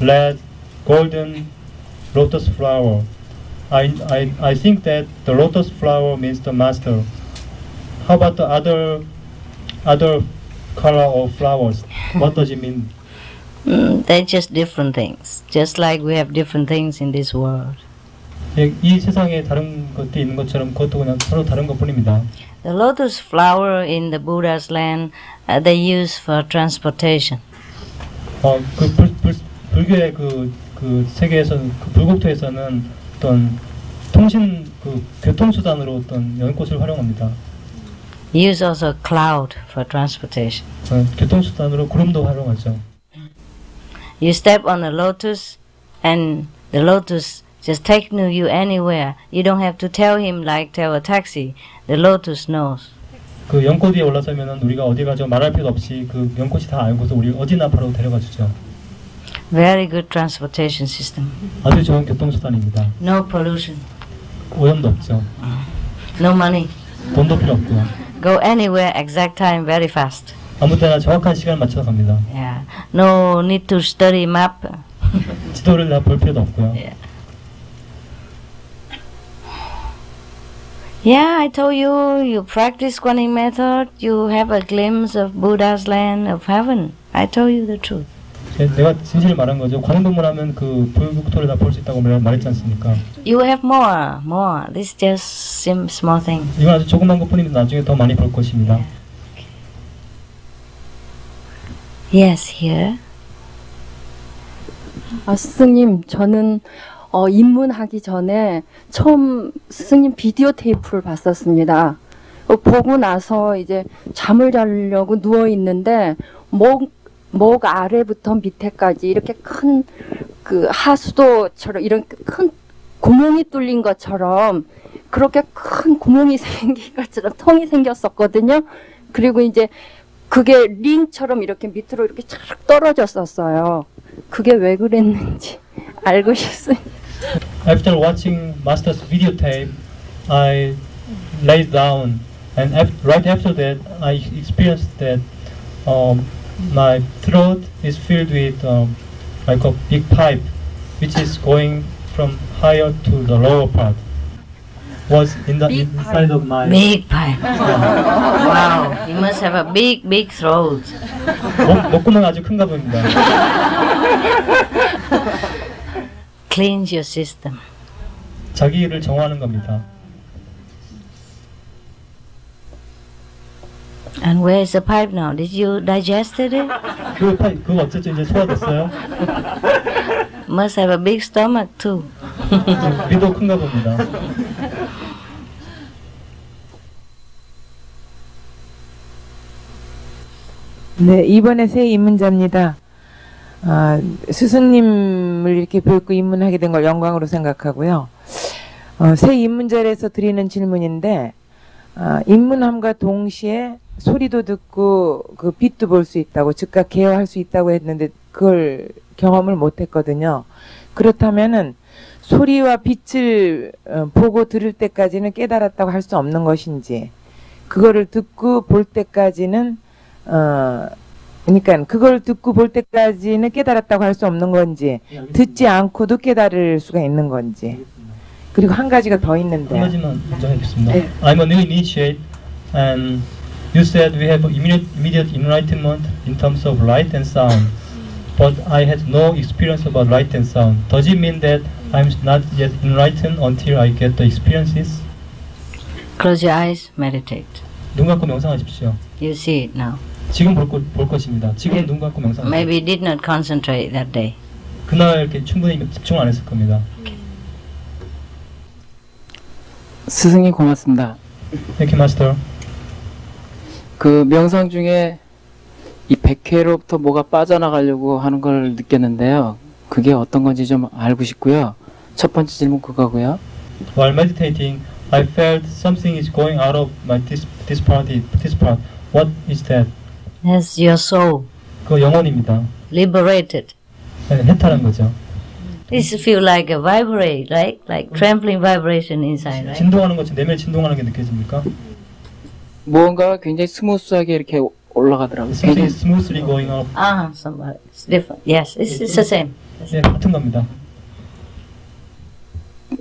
red, golden lotus flower. I think that the lotus flower means the master. How about the other color of flowers? What does it mean? They're just different things. Just like we have different things in this world. 이 세상에 다른 것들이 있는 것처럼 그것도 그냥 서로 다른 것뿐입니다. The lotus flower in the Buddha's land, they use for transportation. 불교의 그 세계에서 그 불국토에서는 어떤 교통수단으로 어떤 연꽃을 활용합니다. Use also cloud for transportation. 교통수단으로 구름도 활용하죠. You step on a lotus, and the lotus just take you anywhere. You don't have to tell him like tell a taxi. The lotus knows. 그 연꽃 위에 올라서면은 우리가 어디 가죠 말할 필요 없이 그 연꽃이 다 알고서 우리 어디나 바로 데려가 주죠. Very good transportation system. 아주 좋은 교통수단입니다. No pollution. 오염도 없죠. No money. 돈도 필요 없고요. Go anywhere, exact time, very fast. 아무 때나 정확한 시간을 맞춰서 갑니다. Yeah. No need to study map. 지도를 다 볼 필요도 없고요. Yeah. Yeah, I told you, you practice Guanyin method, you have a glimpse of Buddha's land of heaven. I told you the truth. 내가 진실을 말한 거죠. 관음법문하면 그 불국토를 다 볼 수 있다고 말했지 않습니까? You have more. This just small thing. 이건 아주 조그만 것뿐인데 나중에 더 많이 볼 것입니다. Yes, here. 스승님, 저는 입문하기 전에 처음 스승님 비디오 테이프를 봤었습니다. 보고 나서 이제 잠을 자려고 누워 있는데 목 아래부터 밑에까지 이렇게 큰 그 하수도처럼 이런 큰 구멍이 뚫린 것처럼 그렇게 큰 구멍이 생긴 것처럼 통이 생겼었거든요. 그리고 이제 그게 링처럼 이렇게 밑으로 이렇게 쫙 떨어졌었어요. 그게 왜 그랬는지 알고 싶습니다. After watching Master's videotape, I laid down, and right after that, I experienced that my throat is filled with like a big pipe, which is going from higher to the lower part. Was in the inside of my big pipe. Wow, you must have a big throat. 목구멍 아주 큰가 봅니다. Cleanse your system. 자기를 정화하는 겁니다. And where is the pipe now? Did you digested it? 그거 어쨌죠? 이제 소화됐어요? Must have a big stomach too. 위도 큰가 봅니다. 네, 이번에 새 입문자입니다. 스승님을 이렇게 뵙고 입문하게 된 걸 영광으로 생각하고요. 새 입문자에서 드리는 질문인데, 입문함과 동시에 소리도 듣고 그 빛도 볼 수 있다고, 즉각 개화할 수 있다고 했는데 그걸 경험을 못했거든요. 그렇다면은 소리와 빛을 보고 들을 때까지는 깨달았다고 할 수 없는 것인지, 그거를 듣고 볼 때까지는 그러니까 그걸 듣고 볼 때까지는 깨달았다고 할 수 없는 건지, 듣지 않고도 깨달을 수가 있는 건지. 그리고 한 가지가 더 있는데. 한 가지만 먼저 하겠습니다. I'm a new initiate, and you said we have immediate enlightenment in terms of light and sound, but I had no experience about light and sound. Does it mean that I'm not yet enlightened until I get the experiences? Close your eyes, meditate. 눈 감고 명상하십시오. You see it now. 지금 볼 것입니다. 지금 눈 감고 명상하십시오. Maybe did not concentrate that day. 그날 이렇게 충분히 집중 안 했을 겁니다. 스승님 고맙습니다. Thank you, Master. 그 명상 중에 이 백회로부터 뭐가 빠져나가려고 하는 걸 느꼈는데요. 그게 어떤 건지 좀 알고 싶고요. 첫 번째 질문 그거고요. While meditating, I felt something is going out of my this part. What is that? That's your soul. 그 영혼입니다. Liberated. 해탈한 거죠. This feel like a vibrate, like trembling vibration inside, right? 진동하는 것처럼 내면에 진동하는 게 느껴집니까? 무언가가 굉장히 스무스하게 이렇게 올라가더라고요. Something is smoothly going up. Somebody. It's different. Yes, it's the same. 네, 같은 겁니다.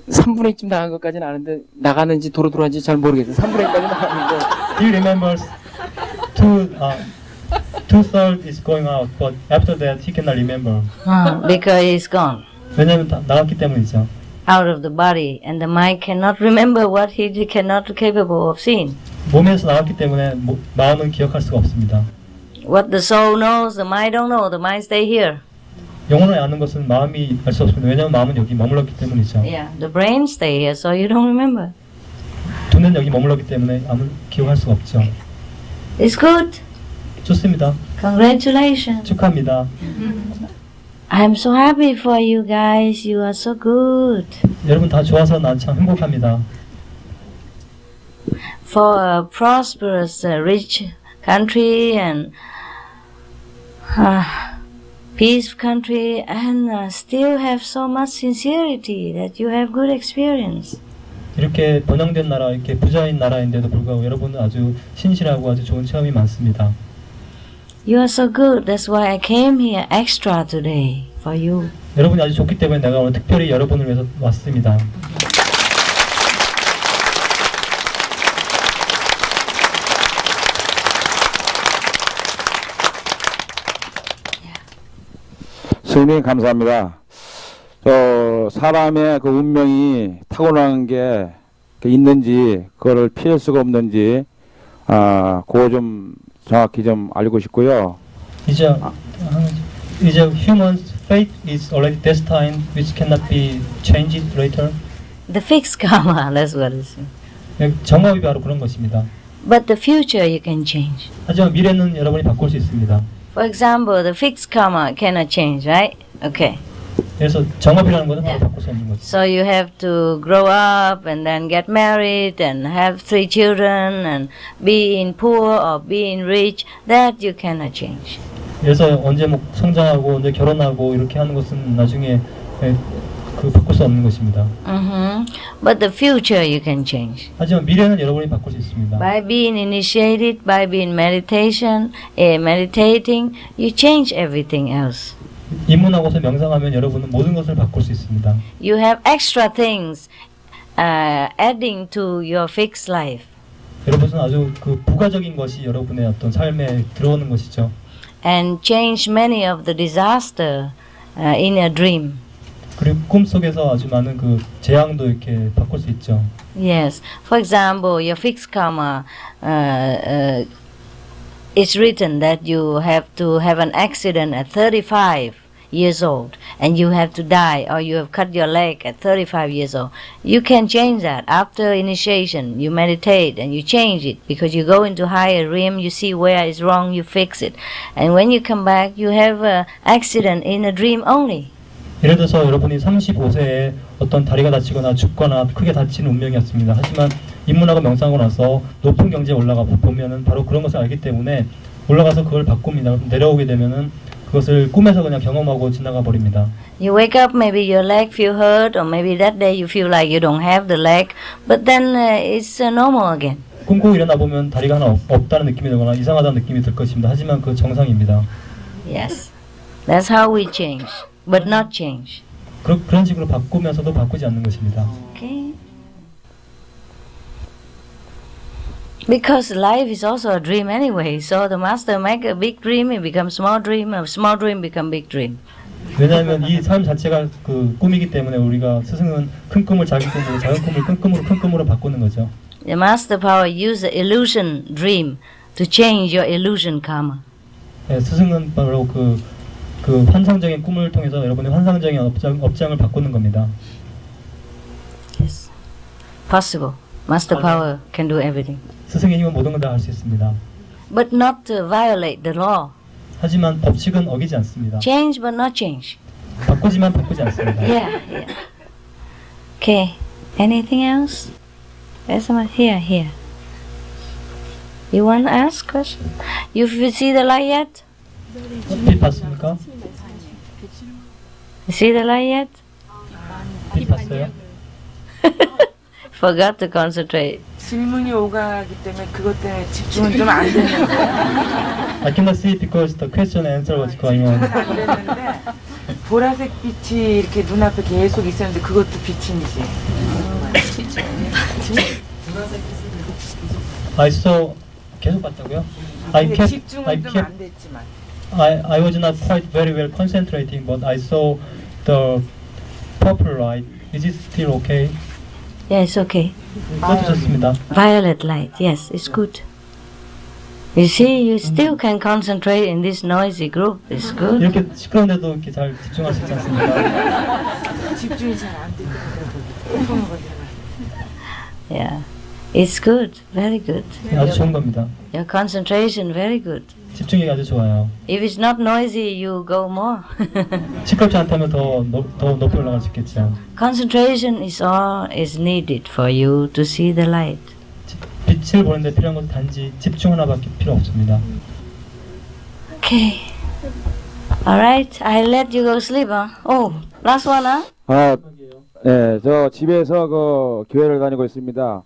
3분의 1쯤 나간 것까지는 아는데 나가는지 도로 들어왔는지 잘 모르겠어요. 3분의 1까지 나갔는데. He remembers 2/3 is going out, but after that he cannot remember. Because it's gone. 왜냐하면 나갔기 때문이죠. Out of the body, and the mind cannot remember what he cannot capable of seeing. 몸에서 나왔기 때문에 마음은 기억할 수가 없습니다. What the soul knows, the mind don't know. The mind stay here. 영혼을 아는 것은 마음이 알 수 없습니다. 왜냐하면 마음은 여기 머물렀기 때문이죠. Yeah, the brain stay here, so you don't remember. 두뇌는 여기 머물렀기 때문에 아무 기억할 수가 없죠. It's good. 좋습니다. Congratulations. 축하합니다. I'm so happy for you guys. You are so good. 여러분 다 좋아서 난 참 행복합니다. For a prosperous, rich country and peaceful country, and still have so much sincerity that you have good experience. 이렇게 번영된 나라, 이렇게 부자인 나라인데도 불구하고 여러분은 아주 신실하고 아주 좋은 체험이 많습니다. You are so good. That's why I came here extra today for you. 여러분이 아주 좋기 때문에 내가 오늘 특별히 여러분을 위해서 왔습니다. 스님 감사합니다. 사람의 그 운명이 타고난 게 있는지 그거를 피할 수가 없는지 그거 좀 정확히 좀 알고 싶고요. Is a human's fate is already destined, which cannot be changed later? The fixed karma, that's what it is. 정업이 바로 그런 것입니다. But the future you can change. 하지만 미래는 여러분이 바꿀 수 있습니다. For example, the fixed karma cannot change, right? Okay. 그래서 정업이라는 것은 바로 바꿀 수 없는 거죠. So you have to grow up and then get married and have 3 children and be in poor or be in rich. That you cannot change. 그래서 언제 뭐 성장하고 언제 결혼하고 이렇게 하는 것은 나중에 바꿀 수 없는 것입니다. But the future you can change. 하지만 미래는 여러분이 바꿀 수 있습니다. By being initiated, by being meditating, you change everything else. 입문하고서 명상하면 여러분은 모든 것을 바꿀 수 있습니다. You have extra things adding to your fixed life. 여러분은 아주 부가적인 것이 여러분의 어떤 삶에 들어오는 것이죠. And change many of the disaster in a dream. 그리고 꿈속에서 아주 많은 재앙도 이렇게 바꿀 수 있죠. Yes. For example, your fixed karma it's written that you have to have an accident at 35 years old and you have to die, or you have cut your leg at 35 years old. You can change that. After initiation, you meditate and you change it, because you go into higher realm, you see where is wrong, you fix it. And when you come back, you have an accident in a dream only. 예를 들어서 여러분이 35세에 어떤 다리가 다치거나 죽거나 크게 다치는 운명이었습니다. 하지만 입문하고 명상하고 나서 높은 경지에 올라가 보면은 바로 그런 것을 알기 때문에 올라가서 그걸 바꿉니다. 내려오게 되면은 그것을 꿈에서 그냥 경험하고 지나가 버립니다. You wake up, maybe your leg feel hurt, or maybe that day you feel like you don't have the leg, but then it's normal again. 꿈꾸고 일어나 보면 다리가 하나 없다는 느낌이 들거나 이상하다는 느낌이 들 것입니다. 하지만 그 정상입니다. Yes, that's how we change, but not change. 그런 식으로 바꾸면서도 바꾸지 않는 것입니다. Okay. Because life is also a dream anyway. So the master make a big dream, it becomes small dream, a small dream become big dream. 왜냐하면 이 삶 자체가 꿈이기 때문에 우리가 스승은 큰 꿈을 작은 꿈으로, 작은 꿈을 큰 꿈으로, 큰 꿈으로 바꾸는 거죠. The master power use the illusion dream to change your illusion karma. 네, 스승은 바로 그 환상적인 꿈을 통해서 여러분의 환상적인 업장을 바꾸는 겁니다. Yes, possible. Master power can do everything. 스승의 힘은 모든 걸 다 할 수 있습니다. But not to violate the law. 하지만 법칙은 어기지 않습니다. Change but not change. 바꾸지만 바꾸지 않습니다. Yeah. Okay. Anything else? There's someone here. You want to ask question? You see the light yet? 빛 봤습니까? You see the light yet? 빛 봤어요? Forgot to concentrate. 질문이 오가기 때문에 그것 때문에 집중은 좀 안 되는데. I cannot see because the question and answer was going on. 안 되는데 보라색 빛이 이렇게 눈앞에 계속 있었는데 그것도 빛인지. I saw 계속 봤다고요? 집중은 좀 안 됐지만. I was not quite very well concentrating, but I saw the purple light. Is it still okay? Yeah, it's okay. 좋습니다. Violet light, yes, it's good. You see, you still can concentrate in this noisy group. It's good. 이렇게 시끄러운데도 이렇게 잘 집중할 수 있지 않습니까? 집중이 잘 안 되더라고요. Yeah. It's good, very good. 아주 좋은 겁니다. Your concentration, very good. 집중력이 아주 좋아요. If it's not noisy, you go more. 시끄럽지 않다면 더 높이 올라갈 수 있겠죠. Concentration is all is needed for you to see the light. 빛을 보는데 필요한 것은 단지 집중 하나밖에 필요 없습니다. Okay. All right, I'll let you go sleep. Oh, last one, 네, 저 집에서 그 교회를 다니고 있습니다.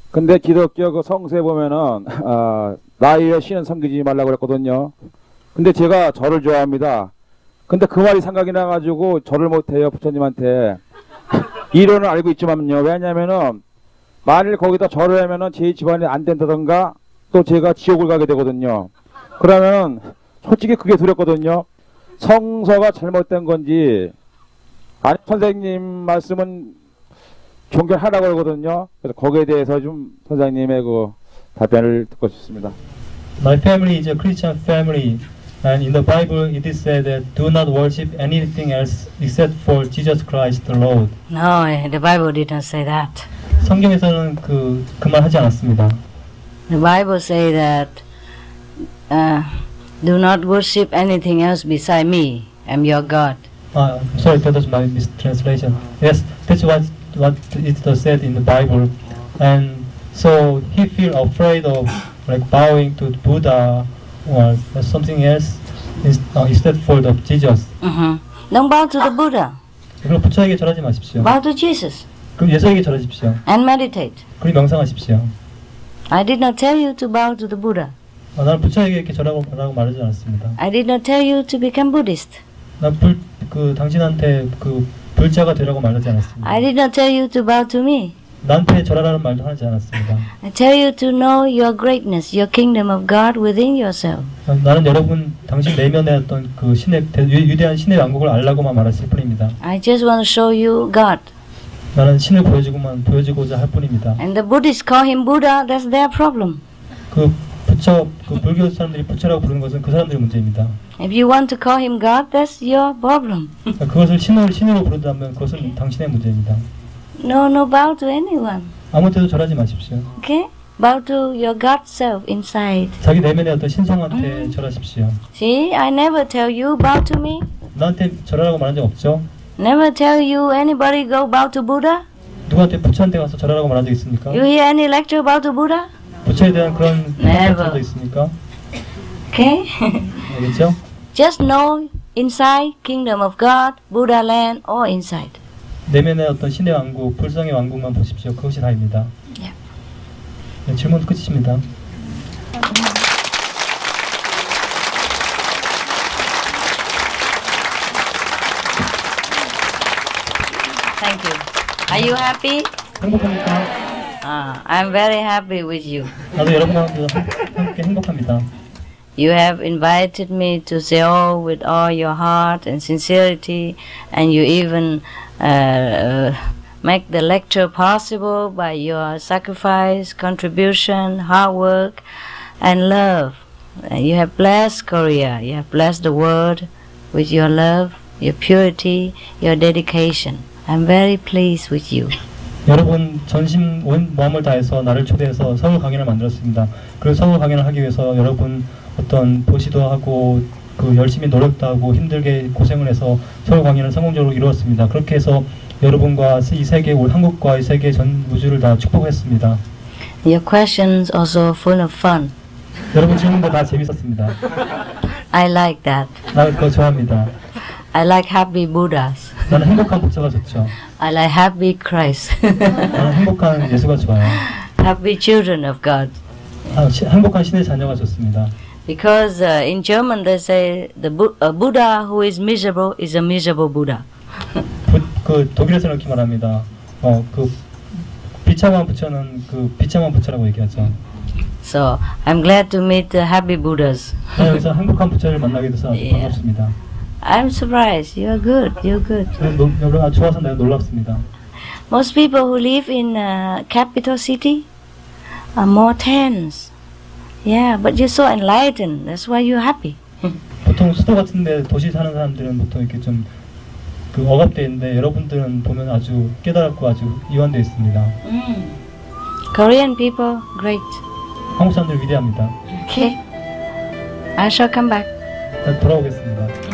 근데 기독교 그 성서에 보면은 나의 신은 섬기지 말라고 그랬거든요. 근데 제가 절을 좋아합니다. 근데 그 말이 생각이 나가지고 절을 못해요, 부처님한테. 이론을 알고 있지만요. 왜냐면은 만일 거기다 절을 하면은 제 집안이 안 된다던가 또 제가 지옥을 가게 되거든요. 그러면은 솔직히 그게 두렵거든요. 성서가 잘못된 건지 아니 선생님 말씀은 존경하라고 하거든요. 그래서 거기에 대해서 좀 선생님의 그 답변을 듣고 싶습니다. My family is a Christian family, and in the Bible it is said that do not worship anything else except for Jesus Christ the Lord. No, the Bible didn't say that. 성경에서는 그 말 하지 않았습니다. The Bible say that do not worship anything else beside me. I'm your God. Sorry, that was my mistranslation. Yes, that's what it said in the Bible, and so he feel afraid of like bowing to Buddha or something else instead for the Jesus. Don't bow to the Buddha. 그럼 부처에게 절하지 마십시오. Bow to Jesus. 그럼 예수에게 절하십시오. And meditate. 그리고 명상하십시오. I did not tell you to bow to the Buddha. 나는 부처에게 이렇게 절하라고 말하지 않았습니다. I did not tell you to become Buddhist. 난 당신한테 그 불자가 되라고 말하지 않았습니다. I did not tell you to bow to me. 나한테 절하라는 말도 하지 않았습니다. I tell you to know your greatness, your kingdom of God within yourself. 나는 여러분 당신 내면에 어떤 그 위대한 신의 왕국을 알라고만 말했을 뿐입니다. I just want to show you God. 나는 신을 보여주고자 할 뿐입니다. And the Buddhists call him Buddha. That's their problem. 그 불교 사람들이 부처라고 부르는 것은 그 사람들의 문제입니다. If you want to call him God, that's your problem. 그것을 신으로 부른다면 그것은 당신의 문제입니다. No, bow to anyone. 아무한테도 절하지 마십시오. Okay? Bow to your God self inside. 자기 내면의 어떤 신성한테 절하십시오. See, I never tell you bow to me. 나한테 절하라고 말한 적 없죠? Never tell you anybody go bow to Buddha. 누구한테 부처한테 가서 절하라고 말한 적 있습니까? You hear any lecture about the Buddha? 부처에 대한 그런 lecture도 있습니까? Okay? 알겠죠? Just know inside kingdom of God, Buddha land, or inside. 내면의 어떤 신의 왕국, 불성의 왕국만 보십시오. 그것이 다입니다. Yeah. 네, 질문 끝이십니다. Thank you. Are you happy? 행복합니까? I'm very happy with you. 나도 여러분과 함께 행복합니다. You have invited me to Seoul with all your heart and sincerity, and you even make the lecture possible by your sacrifice, contribution, hard work, and love. You have blessed Korea. You have blessed the world with your love, your purity, your dedication. I'm very pleased with you. 여러분 전심 온 마음을 다해서 나를 초대해서 서울 강연을 만들었습니다. 그리고 서울 강연을 하기 위해서 여러분 어떤 보시도 하고 그 열심히 노력도 하고 힘들게 고생을 해서 서울 강연을 성공적으로 이루었습니다. 그렇게 해서 여러분과 이 세계, 한국과 이 세계 전 우주를 다 축복했습니다. Your questions also full of fun. 여러분 질문도 다 재밌었습니다. I like that. 나 그거 좋아합니다. I like happy Buddhas. 나는 행복한 부처가 좋죠. I like happy Christ. 나는 행복한 예수가 좋아요. Happy children of God. 행복한 신의 자녀가 좋습니다. Because in German they say the Buddha who is miserable is a miserable Buddha. 그 독일에서는 이렇게 말합니다. 그 비참한 부처는 그 비참한 부처라고 얘기하죠. So I'm glad to meet the happy Buddhas. 여기서 행복한 부처를 만나게 돼서 아주 반갑습니다. I'm surprised. You're good. You're good. 여러분 아주 좋아서 내가 놀랍습니다. Most people who live in capital city are more tense. Yeah, but you're so enlightened. That's why you're happy. 보통 수도 같은데 도시 사는 사람들은 보통 이렇게 좀 그 억압돼 있는데 여러분들은 보면 아주 깨달았고 아주 이완돼 있습니다. Korean people, great. 한국 사람들 위대합니다. Okay. I shall come back. 돌아오겠습니다.